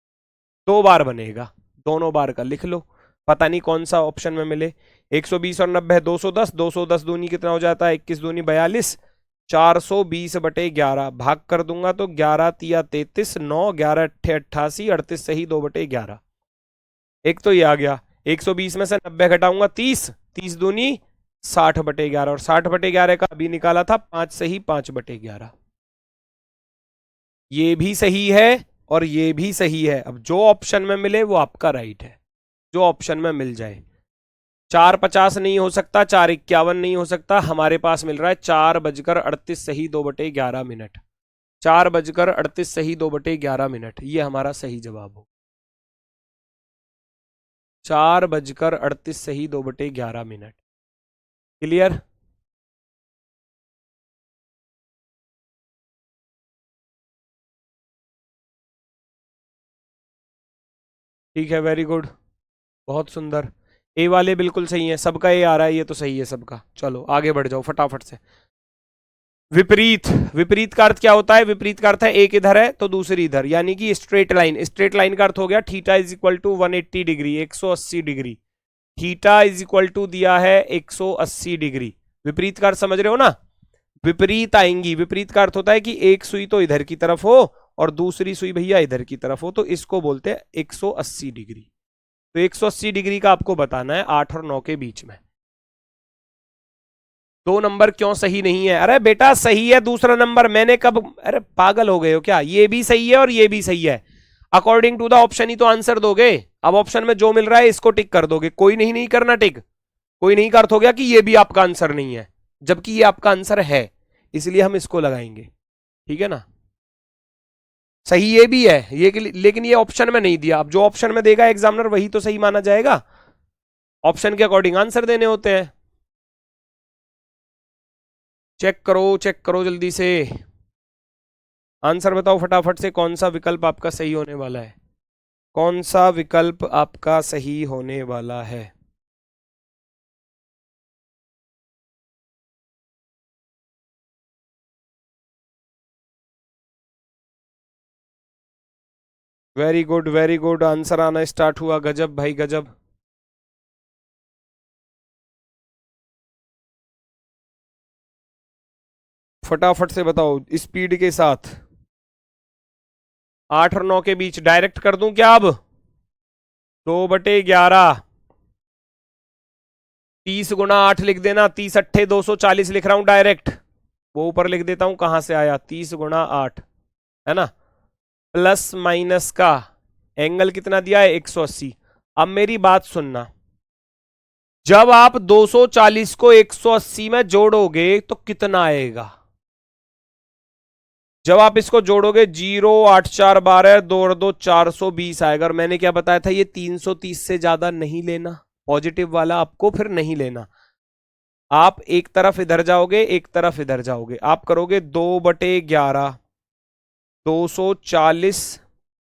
2 बार बनेगा, दोनों बार का लिख लो, पता नहीं कौन सा ऑप्शन में मिले। 120 और 90 210, 210 दूनी कितना हो जाता है 21 दूनी 42, 420/11 भाग कर दूंगा तो 11 तिया 33, 9 11 अट्ठे 88, 38 सही 2/11। एक तो ये आ गया। 120 में से 90 घटाऊंगा 30, 30 दूनी 60/11, और 60/11 का अभी निकाला था 5 से ही 5/11। ये भी सही है और ये भी सही है। अब जो ऑप्शन में मिले वो आपका राइट है, जो ऑप्शन में मिल जाए। 4:50 नहीं हो सकता, 4:51 नहीं हो सकता, हमारे पास मिल रहा है 4:38 सही 2/11 मिनट, 4:38 सही 2/11 मिनट, ये हमारा सही जवाब हो। 4:38 सही 2/11 मिनट। क्लियर? ठीक है, वेरी गुड, बहुत सुंदर। ए वाले बिल्कुल सही है, सबका ए आ रहा है, ये तो सही है सबका। चलो आगे बढ़ जाओ फटाफट से। विपरीत, विपरीत का अर्थ क्या होता है? विपरीत का अर्थ है एक इधर है तो दूसरी इधर, यानी कि स्ट्रेट लाइन। स्ट्रेट लाइन का अर्थ हो गया theta is equal to 180 degree, 180 degree. Theta is equal to दिया है 180 डिग्री। विपरीत का अर्थ समझ रहे हो ना? विपरीत आएंगी। विपरीत का अर्थ होता है कि एक सुई तो इधर की तरफ हो और दूसरी सुई भैया इधर की तरफ हो, तो इसको बोलते हैं 180 डिग्री। तो 180 डिग्री का आपको बताना है 8 और 9 के बीच में। 2 नंबर क्यों सही नहीं है? अरे बेटा सही है दूसरा नंबर, मैंने कब, अरे पागल हो गए हो क्या? ये भी सही है और ये भी सही है। अकॉर्डिंग टू द ऑप्शन ही तो आंसर दोगे। अब ऑप्शन में जो मिल रहा है इसको टिक कर दोगे, कोई नहीं नहीं करना टिक। कोई नहीं का अर्थ हो गया कि ये भी आपका आंसर नहीं है, जबकि ये आपका आंसर है, इसलिए हम इसको लगाएंगे। ठीक है ना? सही ये भी है ये, लेकिन ये ऑप्शन में नहीं दिया। अब जो ऑप्शन में देगा एग्जामिनर वही तो सही माना जाएगा। ऑप्शन के अकॉर्डिंग आंसर देने होते हैं। चेक करो जल्दी से। आंसर बताओ फटाफट से, कौन सा विकल्प आपका सही होने वाला है? कौन सा विकल्प आपका सही होने वाला है? वेरी गुड, आंसर आना स्टार्ट हुआ। गजब भाई गजब। फटाफट से बताओ स्पीड के साथ। 8 और 9 के बीच डायरेक्ट कर दूं क्या? अब 2/11, 30 गुना 8 लिख देना, 30 अट्ठे 240 लिख रहा हूं डायरेक्ट। वो ऊपर लिख देता हूं, कहां से आया? 30 गुना 8 है ना, प्लस माइनस का एंगल कितना दिया है? 180। अब मेरी बात सुनना, जब आप 240 को 180 में जोड़ोगे तो कितना आएगा? जब आप इसको जोड़ोगे 0 8 4 12 2 और 2 420 आएगा। और मैंने क्या बताया था? ये 330 से ज्यादा नहीं लेना, पॉजिटिव वाला आपको फिर नहीं लेना। आप एक तरफ इधर जाओगे एक तरफ इधर जाओगे, आप करोगे 2/11, 240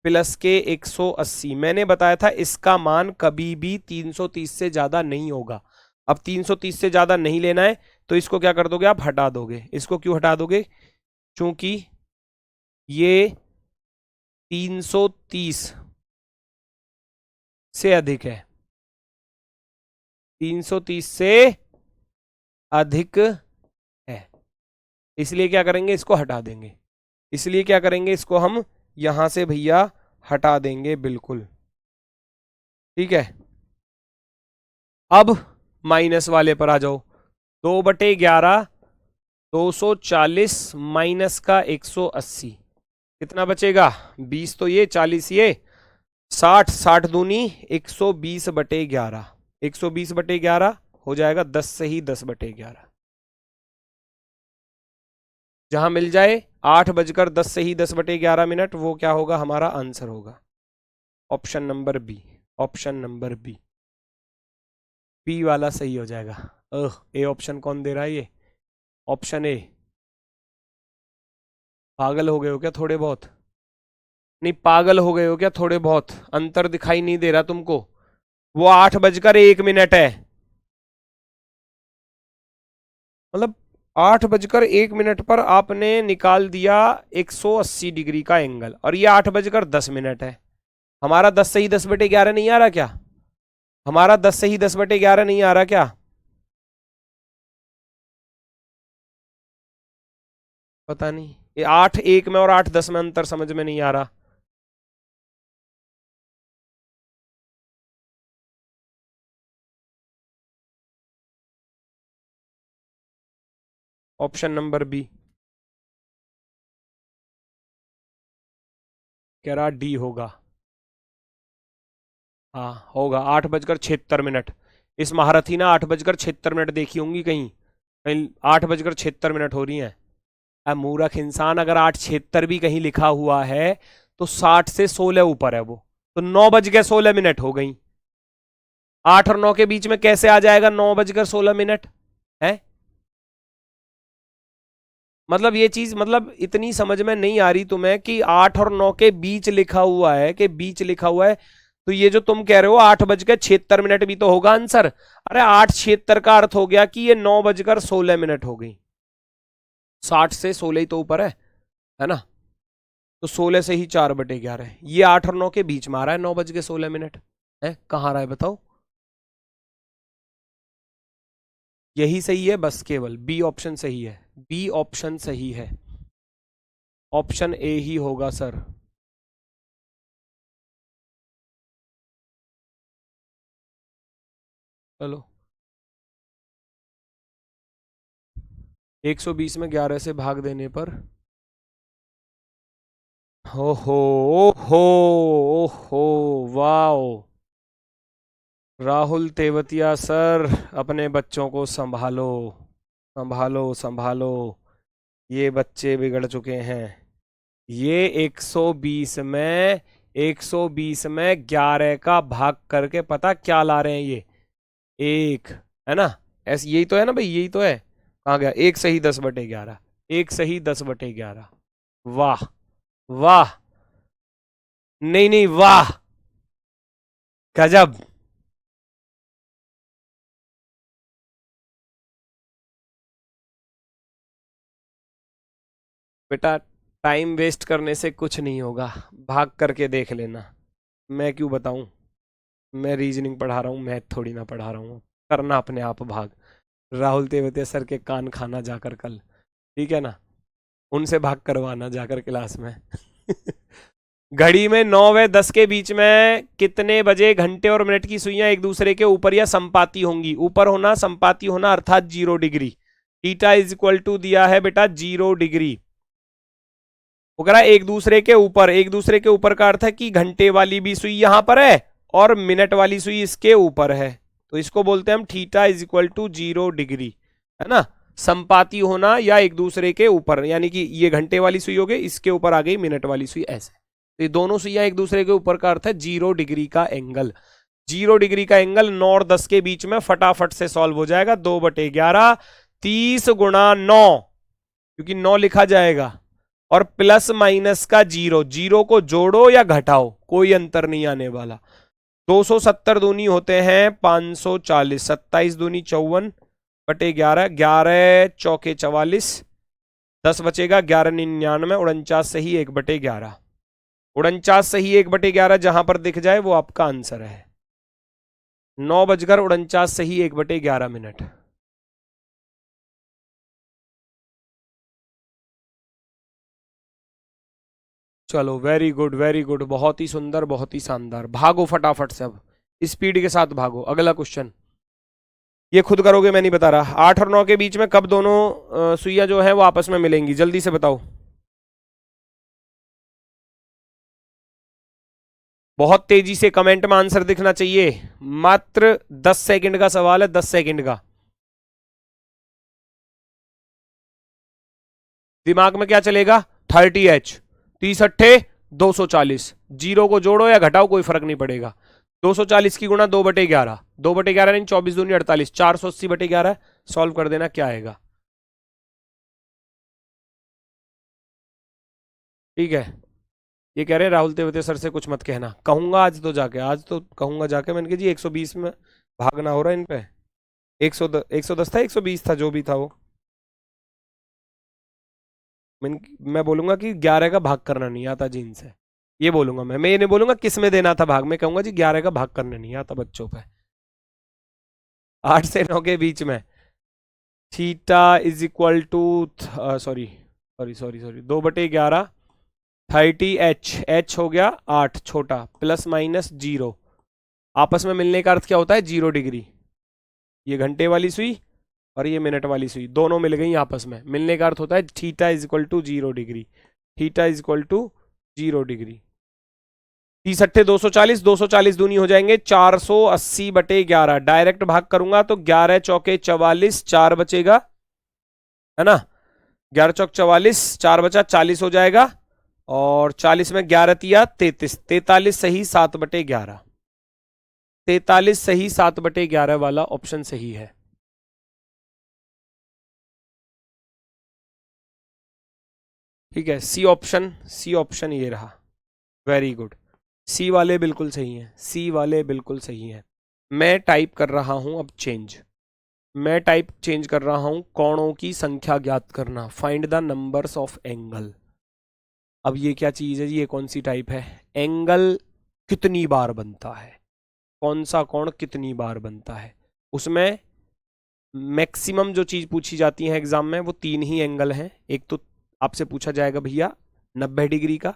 प्लस के 180। मैंने बताया था इसका मान कभी भी 330 से ज्यादा नहीं होगा। अब 330 से ज्यादा नहीं लेना है तो इसको क्या कर दोगे? आप हटा दोगे। इसको क्यों हटा दोगे? क्योंकि ये 330 से अधिक है, 330 से अधिक है, इसलिए क्या करेंगे? इसको हटा देंगे। इसलिए क्या करेंगे? इसको हम यहां से भैया हटा देंगे, बिल्कुल ठीक है। अब माइनस वाले पर आ जाओ। 2/11, 240 माइनस का 180, कितना बचेगा? 20 तो ये, 40 ये, 60, 60 दूनी 120/11, 120/11 हो जाएगा 10 से ही 10/11। जहां मिल जाए 8:10 से ही 10/11, वो क्या होगा? हमारा आंसर होगा option number B. Option number B, B वाला सही हो जाएगा। ए ऑप्शन कौन दे रहा है? ये ऑप्शन ए। पागल हो गए हो क्या थोड़े बहुत? नहीं पागल हो गए हो क्या थोड़े बहुत? अंतर दिखाई नहीं दे रहा तुमको? वो 8:01 है, मतलब 8:01 पर आपने निकाल दिया 180 डिग्री का एंगल, और ये 8:10 है। हमारा 10 से ही 10/11 नहीं आ रहा क्या? हमारा 10 से ही 10/11 नहीं आ रहा क्या? पता नहीं, ये 8:01 में और 8:10 में अंतर समझ में नहीं आ रहा। ऑप्शन नंबर बी कह रहा डी होगा। हाँ होगा, 8:76। इस महारथी ना 8:76 देखी होंगी कहीं कहीं, 8:76 हो रही हैं। अब मूर्ख इंसान, अगर 8:76 भी कहीं लिखा हुआ है तो 60 से 16 ऊपर है वो, तो 9:16 हो गई। 8 और 9 के बीच में कैसे आ जाएगा 9:16 है? मतलब ये चीज, मतलब इतनी समझ में नहीं आ रही तुम्हें कि 8 और 9 के बीच लिखा हुआ है, कि बीच लिखा हुआ है, तो ये जो तुम कह रहे हो 8:76 भी तो होगा आंसर। अरे 8:76 का अर्थ हो गया कि ये 9:16 हो गई। 60 से 16 ही तो ऊपर है ना? तो 16 से ही 4/11 है। ये 8 और 9 के बीच में आ रहा है, 9:16 है। कहाँ आ रहा है बताओ? यही सही है बस, केवल बी ऑप्शन सही है। बी ऑप्शन सही है, ऑप्शन ए ही होगा सर। चलो 120 में 11 से भाग देने पर हो ओहो वाओ। राहुल तेवतिया सर, अपने बच्चों को संभालो संभालो संभालो, ये बच्चे बिगड़ चुके हैं। ये 120 में 11 का भाग करके पता क्या ला रहे हैं ये? एक, है ना? ऐसे यही तो है ना भाई, यही तो है। कहाँ गया? एक सही 10/11, एक सही 10/11। वाह वाह, नहीं नहीं वाह, गजब। बेटा टाइम वेस्ट करने से कुछ नहीं होगा, भाग करके देख लेना। मैं क्यों बताऊं? मैं रीजनिंग पढ़ा रहा हूँ, मैथ थोड़ी ना पढ़ा रहा हूँ। करना अपने आप भाग। राहुल तेवतिया सर के कान खाना जाकर कल, ठीक है ना? उनसे भाग करवाना जाकर क्लास में। घड़ी में 9 व 10 के बीच में कितने बजे घंटे और मिनट की सुइयां एक दूसरे के ऊपर या संपाती होंगी? ऊपर होना, संपाती होना, अर्थात 0 degree. Theta is equal to दिया है बेटा 0 डिग्री। वो कह रहा है एक दूसरे के ऊपर, एक दूसरे के ऊपर का अर्थ है कि घंटे वाली भी सुई यहां पर है और मिनट वाली सुई इसके ऊपर है, तो इसको बोलते हैं हम theta is equal to 0 degree, है ना? संपाती होना या एक दूसरे के ऊपर, यानी कि ये घंटे वाली सुई हो गई, इसके ऊपर आ गई मिनट वाली सुई, ऐसे। तो ये दोनों सुइयां एक दूसरे के ऊपर का अर्थ है 0 डिग्री का एंगल। 0 डिग्री का एंगल 9 और 10 के बीच में फटाफट से सॉल्व हो जाएगा। 2/11 30 गुणा 9, क्योंकि 9 लिखा जाएगा, और प्लस माइनस का 0, 0 को जोड़ो या घटाओ, कोई अंतर नहीं आने वाला। 270 दूनी होते हैं 540, 27 दूनी 54/11, 11 चौके 44, 10 बचेगा, 11×99, 49 सही 1/11। 49 सही 1/11 जहां पर दिख जाए वो आपका आंसर है। 9:49 सही 1/11। चलो वेरी गुड, बहुत ही सुंदर, बहुत ही शानदार। भागो फटाफट से, अब स्पीड के साथ भागो। अगला क्वेश्चन, ये खुद करोगे, मैं नहीं बता रहा। 8 और 9 के बीच में कब दोनों सुइयां जो है वो आपस में मिलेंगी? जल्दी से बताओ। बहुत तेजी से कमेंट में आंसर दिखना चाहिए। मात्र 10 सेकंड का सवाल है, 10 सेकंड का। दिमाग में क्या चलेगा? 30H, 30 240, 0 को जोड़ो या घटाओ कोई फर्क नहीं पड़ेगा। 240 की गुणा 2/11, 2/11 नहीं, 24 दूनी 48, 480/11। सॉल्व कर देना, क्या आएगा? ठीक है। ये कह रहे हैं राहुल तेवते सर से कुछ मत कहना। कहूंगा आज तो जाके, आज तो कहूंगा जाके। मैंने कहा जी 120 में भागना हो रहा है इन पे। 110 था, 120 था, जो भी था वो। मैं बोलूंगा कि 11 का भाग करना नहीं आता जी इनसे, ये बोलूंगा मैं ये नहीं बोलूंगा किस में देना था भाग, में कहूंगा जी 11 का भाग करना नहीं आता बच्चों पे। 8 से 9 के बीच में theta is equal to, sorry sorry sorry sorry, 2/11 30H, H हो गया 8 छोटा, प्लस माइनस 0। आपस में मिलने का अर्थ क्या होता है? 0 डिग्री। ये घंटे वाली सुई और ये मिनट वाली सुई दोनों मिल गई आपस में, मिलने का अर्थ होता है theta is equal to 0 degree. Theta is equal to 0 degree. 30 240, 240 दूनी हो जाएंगे 480/11। डायरेक्ट भाग करूंगा तो 11 चौके 44, 4 बचेगा, है ना? 11 चौक 44, 4 बचा, 40 हो जाएगा। और 40 में 11 तिया 33, 43 सही 7/11। 43 सही 7/11 वाला ऑप्शन सही है। ठीक है, सी ऑप्शन, सी ऑप्शन ये रहा। वेरी गुड, सी वाले बिल्कुल सही हैं, सी वाले बिल्कुल सही हैं। मैं टाइप कर रहा हूं अब चेंज। मैं टाइप चेंज कर रहा हूं, कोणों की संख्या ज्ञात करना, find the numbers of angle. अब ये क्या चीज है जी, ये कौन सी टाइप है? एंगल कितनी बार बनता है, कौन सा कोण कितनी बार बनता है। उसमें मैक्सिमम जो चीज पूछी जाती है एग्जाम में वो 3 ही एंगल हैं। एक तो आपसे पूछा जाएगा भैया 90 डिग्री का,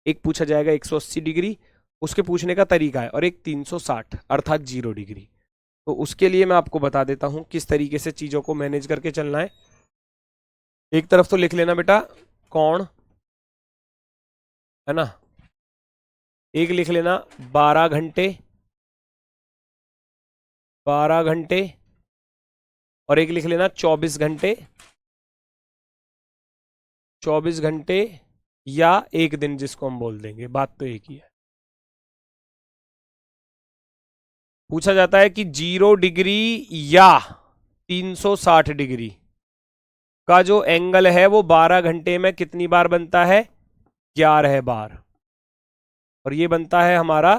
एक पूछा जाएगा 180 डिग्री, उसके पूछने का तरीका है, और एक 360 अर्थात 0 डिग्री। तो उसके लिए मैं आपको बता देता हूं किस तरीके से चीजों को मैनेज करके चलना है। एक तरफ तो लिख लेना बेटा कोण, है ना, एक लिख लेना 12 घंटे, 12 घंटे, और एक लिख लेना 24 घंटे, 24 घंटे या एक दिन, जिसको हम बोल देंगे, बात तो एक ही है। पूछा जाता है कि 0 डिग्री या 360 डिग्री का जो एंगल है वो 12 घंटे में कितनी बार बनता है? 11 बार, और ये बनता है हमारा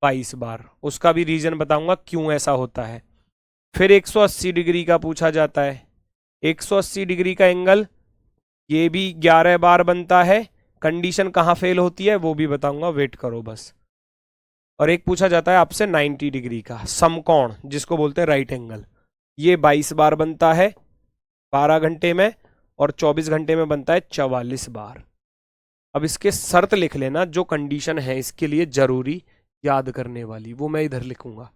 22 बार। उसका भी रीजन बताऊंगा क्यों ऐसा होता है। फिर 180 डिग्री का पूछा जाता है, 180 डिग्री का एंगल ये भी 11 बार बनता है। कंडीशन कहाँ फेल होती है वो भी बताऊंगा, वेट करो बस। और एक पूछा जाता है आपसे 90 डिग्री का समकोण, जिसको बोलते हैं राइट एंगल, ये 22 बार बनता है 12 घंटे में, और 24 घंटे में बनता है 44 बार। अब इसके शर्त लिख लेना, जो कंडीशन है इसके लिए जरूरी याद करने वाली, वो मैं इधर लिखूंगा।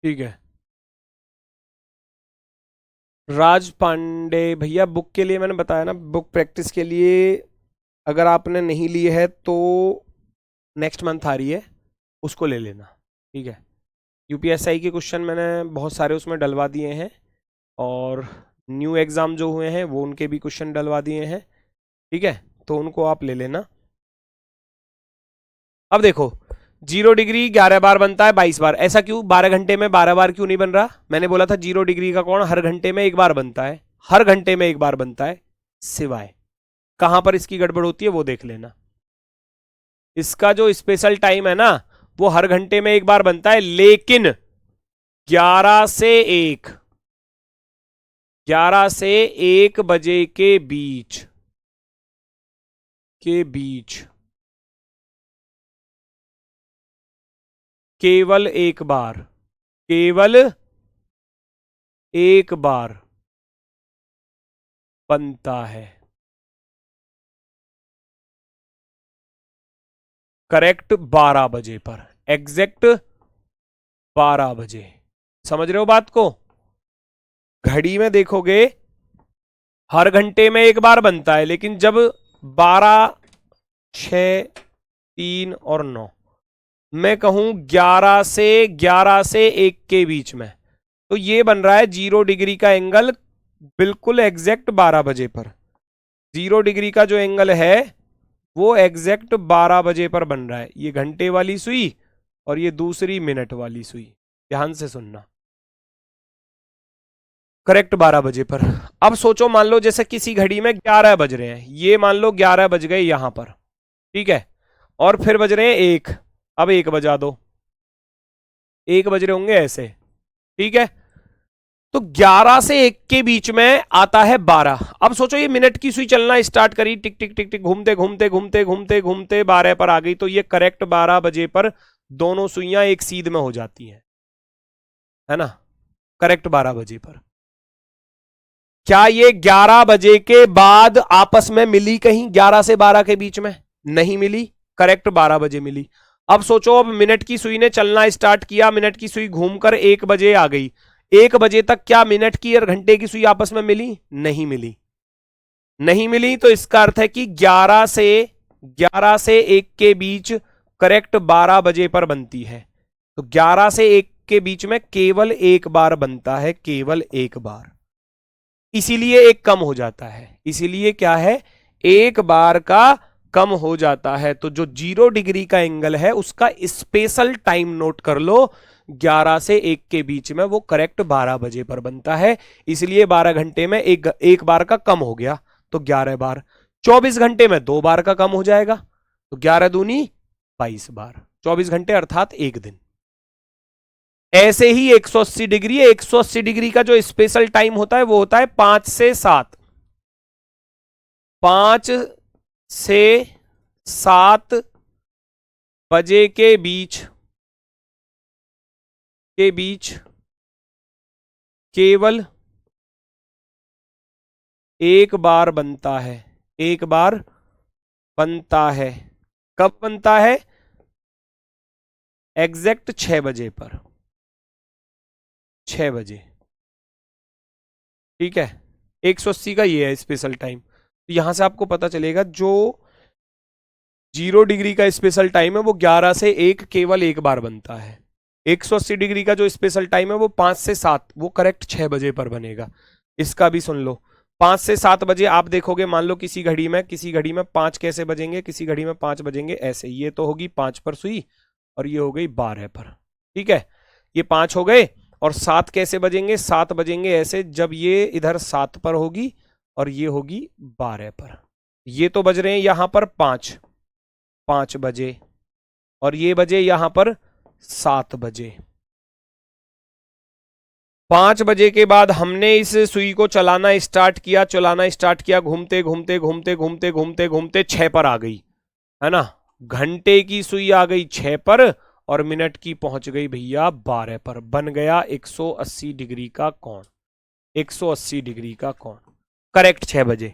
ठीक है, राज पांडे भैया, बुक के लिए मैंने बताया ना, बुक प्रैक्टिस के लिए अगर आपने नहीं ली है तो नेक्स्ट मंथ आ रही है, उसको ले लेना। ठीक है, यूपीएसआई के क्वेश्चन मैंने बहुत सारे उसमें डलवा दिए हैं, और न्यू एग्ज़ाम जो हुए हैं वो उनके भी क्वेश्चन डलवा दिए हैं। ठीक है, तो उनको आप ले लेना। अब देखो 0 डिग्री 11 बार बनता है 22 बार, ऐसा क्यों? 12 घंटे में 12 बार क्यों नहीं बन रहा? मैंने बोला था 0 डिग्री का कोण हर घंटे में एक बार बनता है, हर घंटे में एक बार बनता है, सिवाय कहां पर इसकी गड़बड़ होती है वो देख लेना। इसका जो स्पेशल टाइम है ना वो हर घंटे में एक बार बनता है, लेकिन 11 से 1, 11 से 1 बजे के बीच केवल एक बार, केवल एक बार बनता है। करेक्ट 12 बजे पर, एग्जैक्ट 12 बजे। समझ रहे हो बात को? घड़ी में देखोगे हर घंटे में एक बार बनता है, लेकिन जब 12, 6, 3 और 9 मैं कहूं 11 से 1 के बीच में, तो ये बन रहा है 0 डिग्री का एंगल बिल्कुल एग्जैक्ट 12 बजे पर। 0 डिग्री का जो एंगल है वो एग्जैक्ट 12 बजे पर बन रहा है। ये घंटे वाली सुई और ये दूसरी मिनट वाली सुई, ध्यान से सुनना, करेक्ट 12 बजे पर। अब सोचो, मान लो जैसे किसी घड़ी में 11 बज रहे हैं, ये मान लो 11 बज गए यहां पर, ठीक है, और फिर बज रहे हैं 1, अब 1 बजा दो, 1 बज रहे होंगे ऐसे, ठीक है, तो 11 से 1 के बीच में आता है 12। अब सोचो ये मिनट की सुई चलना स्टार्ट करी, टिक टिक टिक टिक, घूमते घूमते घूमते घूमते घूमते 12 पर आ गई, तो ये करेक्ट 12 बजे पर दोनों सुइयां एक सीध में हो जाती हैं, है ना, करेक्ट 12 बजे पर। क्या ये 11 बजे के बाद आपस में मिली कहीं? 11 से 12 के बीच में नहीं मिली, करेक्ट 12 बजे मिली। अब सोचो, अब मिनट की सुई ने चलना स्टार्ट किया, मिनट की सुई घूमकर 1 बजे आ गई। 1 बजे तक क्या मिनट की और घंटे की सुई आपस में मिली? नहीं मिली, नहीं मिली। तो इसका अर्थ है कि 11 से 1 के बीच करेक्ट 12 बजे पर बनती है। तो 11 से 1 के बीच में केवल एक बार बनता है, केवल एक बार। इसीलिए एक कम हो जाता है, इसीलिए क्या है, एक बार का कम हो जाता है। तो जो 0 डिग्री का एंगल है उसका स्पेशल टाइम नोट कर लो, 11 से 1 के बीच में वो करेक्ट 12 बजे पर बनता है। इसलिए 12 घंटे में एक बार का कम हो गया, तो 11 बार। 24 घंटे में 2 बार का कम हो जाएगा, तो 11 दूनी 22 बार। 24 घंटे अर्थात एक दिन। ऐसे ही 180 डिग्री, 180 डिग्री का जो स्पेशल टाइम होता है वो होता है 5 से 7। 5 से 7 बजे के बीच केवल एक बार बनता है, एक बार बनता है। कब बनता है? एग्जैक्ट 6 बजे पर, 6 बजे। ठीक है, 180 का ये है स्पेशल टाइम। तो यहां से आपको पता चलेगा जो 0 डिग्री का स्पेशल टाइम है वो 11 से 1 केवल एक बार बनता है। 180 डिग्री का जो स्पेशल टाइम है वो 5 से 7, वो करेक्ट 6 बजे पर बनेगा। इसका भी सुन लो, 5 से 7 बजे आप देखोगे, मान लो किसी घड़ी में 5 कैसे बजेंगे, किसी घड़ी में 5 बजेंगे ऐसे। ये तो होगी 5 पर सुई और ये हो गई 12 पर। ठीक है, ये 5 हो गए। और 7 कैसे बजेंगे? 7 बजेंगे ऐसे, जब ये इधर 7 पर होगी और ये होगी 12 पर। ये तो बज रहे हैं यहां पर 5 बजे, और ये बजे यहां पर 7 बजे। 5 बजे के बाद हमने इस सुई को चलाना स्टार्ट किया, घूमते घूमते घूमते घूमते घूमते घूमते 6 पर आ गई, है ना। घंटे की सुई आ गई 6 पर और मिनट की पहुंच गई भैया 12 पर। बन गया 180 डिग्री का कोण, 180 डिग्री का कोण, करेक्ट 6 बजे।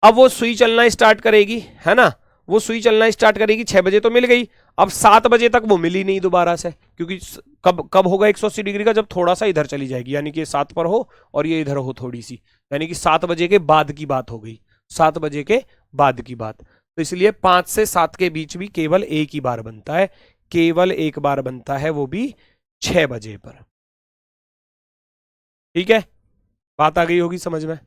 अब वो सुई चलना स्टार्ट करेगी, है ना, वो सुई चलना स्टार्ट करेगी। 6 बजे तो मिल गई, अब 7 बजे तक वो मिली नहीं दोबारा से, क्योंकि कब होगा 180 डिग्री का? जब थोड़ा सा इधर चली जाएगी, यानी कि 7 पर हो और ये इधर हो थोड़ी सी, यानी कि 7 बजे के बाद की बात हो गई, 7 बजे के बाद की बात। तो इसलिए 5 से 7 के बीच भी केवल एक ही बार बनता है, केवल एक बार बनता है, वो भी 6 बजे पर। ठीक है, बात आ गई होगी समझ में।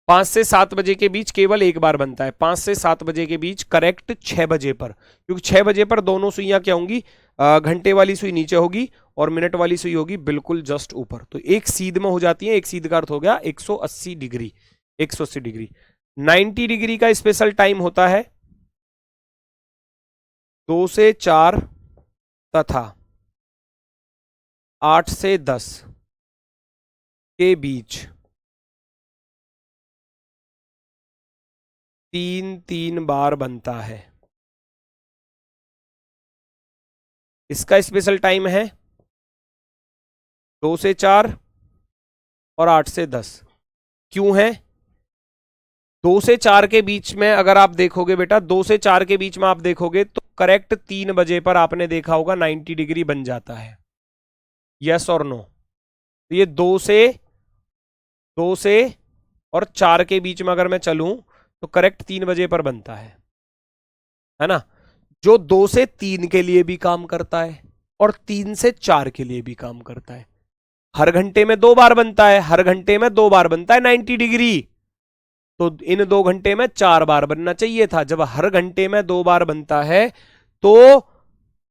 5 से 7 बजे के बीच केवल एक बार बनता है, 5 से 7 बजे के बीच करेक्ट 6 बजे पर, क्योंकि 6 बजे पर दोनों सुइयां क्या होंगी? घंटे वाली सुई नीचे होगी और मिनट वाली सुई होगी बिल्कुल जस्ट ऊपर। तो एक सीध में हो जाती है, एक सीध का अर्थ हो गया 180 डिग्री। 180 डिग्री 90 डिग्री का स्पेशल टाइम होता है 2 से 4 तथा 8 से 10 के बीच 3 बार बनता है। इसका स्पेशल टाइम है 2 से 4 और 8 से 10। क्यों है? 2 से 4 के बीच में अगर आप देखोगे बेटा, 2 से 4 के बीच में आप देखोगे तो करेक्ट 3 बजे पर आपने देखा होगा 90 डिग्री बन जाता है, यस और नो। तो ये 2 से और 4 के बीच में अगर मैं चलूं तो करेक्ट 3 बजे पर बनता है ना। जो 2 से 3 के लिए भी काम करता है और 3 से 4 के लिए भी काम करता है। हर घंटे में 2 बार बनता है, हर घंटे में 2 बार बनता है 90 डिग्री। तो इन 2 घंटे में 4 बार बनना चाहिए था। जब हर घंटे में 2 बार बनता है तो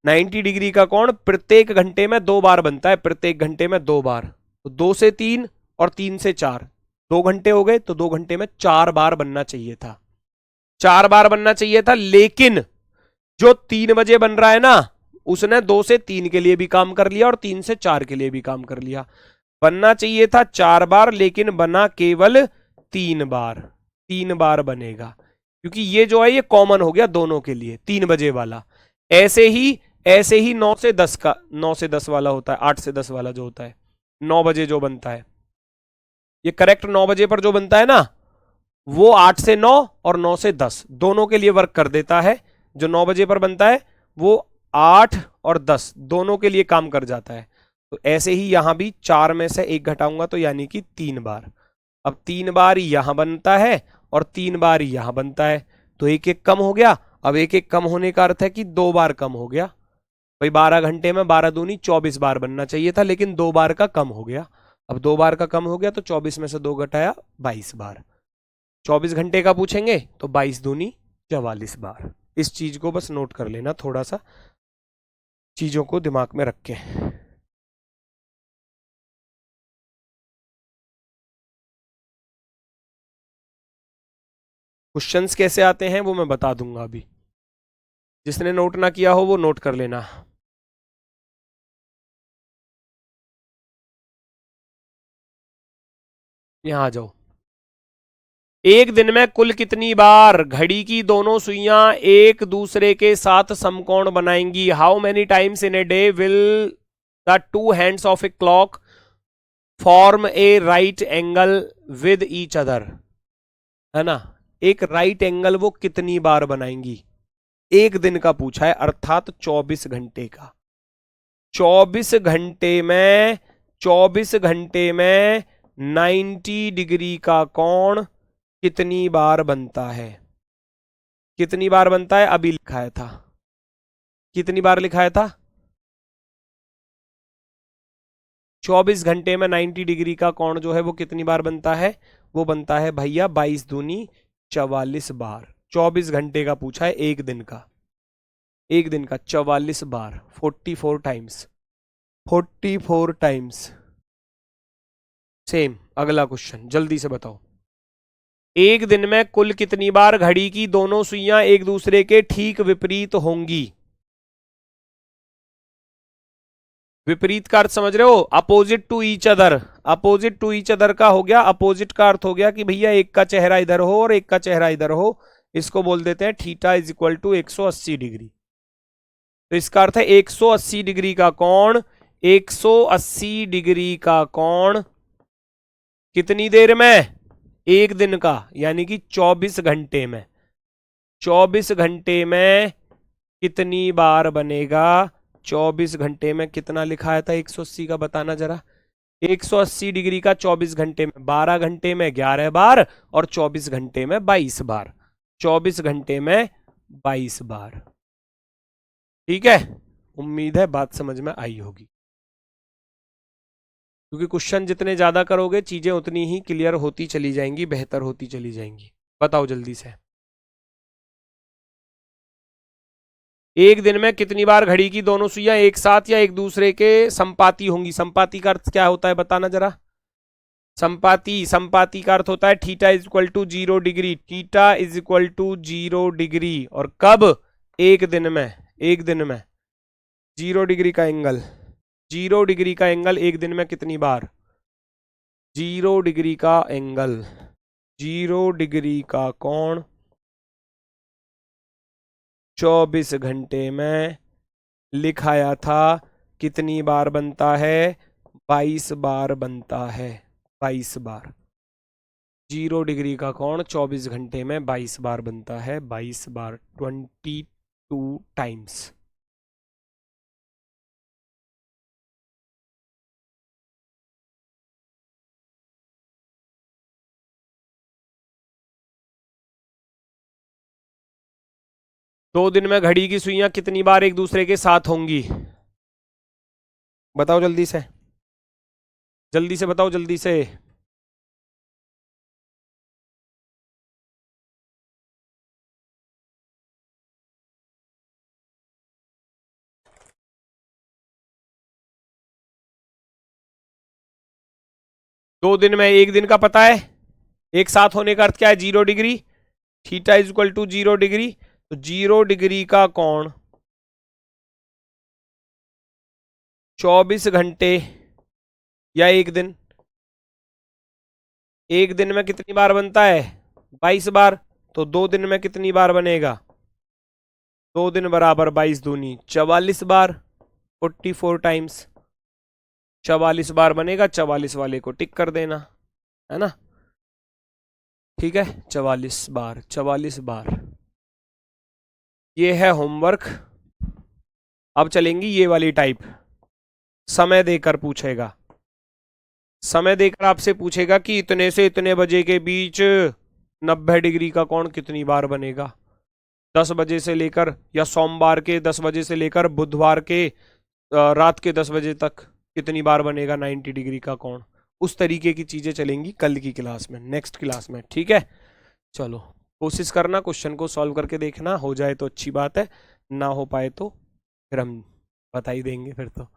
90 डिग्री का कोण प्रत्येक घंटे में 2 बार बनता है, प्रत्येक घंटे में 2 बार। तो 2 से 3 और 3 से 4, 2 घंटे हो गए, तो 2 घंटे में 4 बार बनना चाहिए था, 4 बार बनना चाहिए था। लेकिन जो 3 बजे बन रहा है ना, उसने 2 से 3 के लिए भी काम कर लिया और 3 से 4 के लिए भी काम कर लिया। बनना चाहिए था 4 बार, लेकिन बना केवल 3 बार। 3 बार बनेगा, क्योंकि ये जो है ये कॉमन हो गया दोनों के लिए, 3 बजे वाला। ऐसे ही 9 से 10 का, 9 से 10 वाला होता है, 8 से 10 वाला जो होता है, 9 बजे जो बनता है, ये करेक्ट 9 बजे पर जो बनता है ना, वो 8 से 9 और 9 से 10 दोनों के लिए वर्क कर देता है। जो 9 बजे पर बनता है वो 8 और 10 दोनों के लिए काम कर जाता है। तो ऐसे ही यहां भी 4 में से 1 घटाऊंगा तो यानी कि 3 बार। अब 3 बार यहां बनता है और 3 बार यहां बनता है, तो एक एक कम हो गया। अब एक एक कम होने का अर्थ है कि 2 बार कम हो गया। भाई 12 घंटे में 12 दूनी 24 बार बनना चाहिए था, लेकिन 2 बार का कम हो गया। अब 2 बार का कम हो गया तो 24 में से 2 घटाया 22 बार। 24 घंटे का पूछेंगे तो 22 दूनी 44 बार। इस चीज को बस नोट कर लेना, थोड़ा सा चीजों को दिमाग में रखें। क्वेश्चंस कैसे आते हैं वो मैं बता दूंगा अभी, जिसने नोट ना किया हो वो नोट कर लेना। यहां आ जाओ। एक दिन में कुल कितनी बार घड़ी की दोनों सुइयां एक दूसरे के साथ समकोण बनाएंगी? How many times in a day will the two hands of a clock form A right angle with each other? है ना, एक राइट एंगल वो कितनी बार बनाएंगी? एक दिन का पूछा है, अर्थात 24 घंटे का। 24 घंटे में 24 घंटे में 90 डिग्री का कोण कितनी बार बनता है? कितनी बार बनता है अभी लिखाया था, कितनी बार लिखाया था? 24 घंटे में 90 डिग्री का कोण जो है वो कितनी बार बनता है? वो बनता है भैया 22 दूनी 44 बार। 24 घंटे का पूछा है, एक दिन का, एक दिन का 44 बार, 44 टाइम्स, 44 टाइम्स। सेम अगला क्वेश्चन, जल्दी से बताओ। एक दिन में कुल कितनी बार घड़ी की दोनों सुइयां एक दूसरे के ठीक विपरीत होंगी? विपरीत का अर्थ समझ रहे हो? Opposite to each other. Opposite to each other का हो गया, अपोजिट का अर्थ हो गया कि भैया एक का चेहरा इधर हो और एक का चेहरा इधर हो। इसको बोल देते हैं theta is equal to 180 degree. तो इसका अर्थ है 180 डिग्री का कोण, 180 डिग्री का कोण कितनी देर में? एक दिन का, यानी कि 24 घंटे में। 24 घंटे में कितनी बार बनेगा? 24 घंटे में कितना लिखाया था 180 का, बताना जरा। 180 डिग्री का 24 घंटे में, 12 घंटे में 11 बार और 24 घंटे में 22 बार। 24 घंटे में 22 बार। ठीक है, उम्मीद है बात समझ में आई होगी, क्योंकि क्वेश्चन जितने ज्यादा करोगे चीजें उतनी ही क्लियर होती चली जाएंगी, बेहतर होती चली जाएंगी। बताओ जल्दी से। एक दिन में कितनी बार घड़ी की दोनों सुइयां एक साथ या एक दूसरे के संपाती होंगी? संपाती का अर्थ क्या होता है बताना जरा। संपाती, संपाती का अर्थ होता है theta is equal to 0 degree. Theta is equal to 0 degree. और कब? एक दिन में। एक दिन में 0 डिग्री का एंगल, 0 डिग्री का एंगल एक दिन में कितनी बार? 0 डिग्री का एंगल, 0 डिग्री का कोण 24 घंटे में लिखाया था कितनी बार बनता है? 22 बार बनता है, 22 बार। 0 डिग्री का कोण 24 घंटे में 22 बार बनता है, 22 बार, 22 टाइम्स। दो दिन में घड़ी की सुइयां कितनी बार एक दूसरे के साथ होंगी? बताओ जल्दी से, जल्दी से बताओ, जल्दी से। दो दिन में, एक दिन का पता है, एक साथ होने का अर्थ क्या है? 0 degree. Theta is equal to 0 degree. तो 0 डिग्री का कोण 24 घंटे या एक दिन, एक दिन में कितनी बार बनता है? 22 बार। तो दो दिन में कितनी बार बनेगा? 2 दिन बराबर 22 दूनी 44 बार, 44 टाइम्स 44 बार बनेगा। 44 वाले को टिक कर देना, है ना। ठीक है, 44 बार, 44 बार। ये है होमवर्क। अब चलेंगी ये वाली टाइप। समय देकर पूछेगा, समय देकर आपसे पूछेगा कि इतने से इतने बजे के बीच 90 डिग्री का कोण कितनी बार बनेगा। 10 बजे से लेकर, या सोमवार के 10 बजे से लेकर बुधवार के रात के 10 बजे तक कितनी बार बनेगा 90 डिग्री का कोण। उस तरीके की चीजें चलेंगी कल की क्लास में, नेक्स्ट क्लास में। ठीक है, चलो कोशिश करना, क्वेश्चन को सॉल्व करके देखना। हो जाए तो अच्छी बात है, ना हो पाए तो फिर हम बता ही देंगे फिर तो।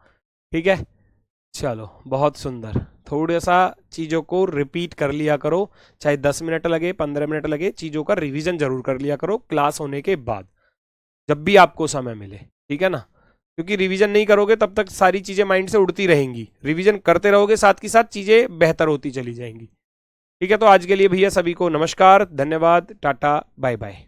ठीक है, चलो बहुत सुंदर। थोड़ा सा चीज़ों को रिपीट कर लिया करो, चाहे 10 मिनट लगे 15 मिनट लगे, चीज़ों का रिवीजन जरूर कर लिया करो क्लास होने के बाद, जब भी आपको समय मिले। ठीक है ना, क्योंकि रिवीजन नहीं करोगे तब तक सारी चीज़ें माइंड से उड़ती रहेंगी। रिवीजन करते रहोगे, साथ की साथ चीज़ें बेहतर होती चली जाएंगी। ठीक है, तो आज के लिए भैया सभी को नमस्कार, धन्यवाद, टाटा, बाय बाय।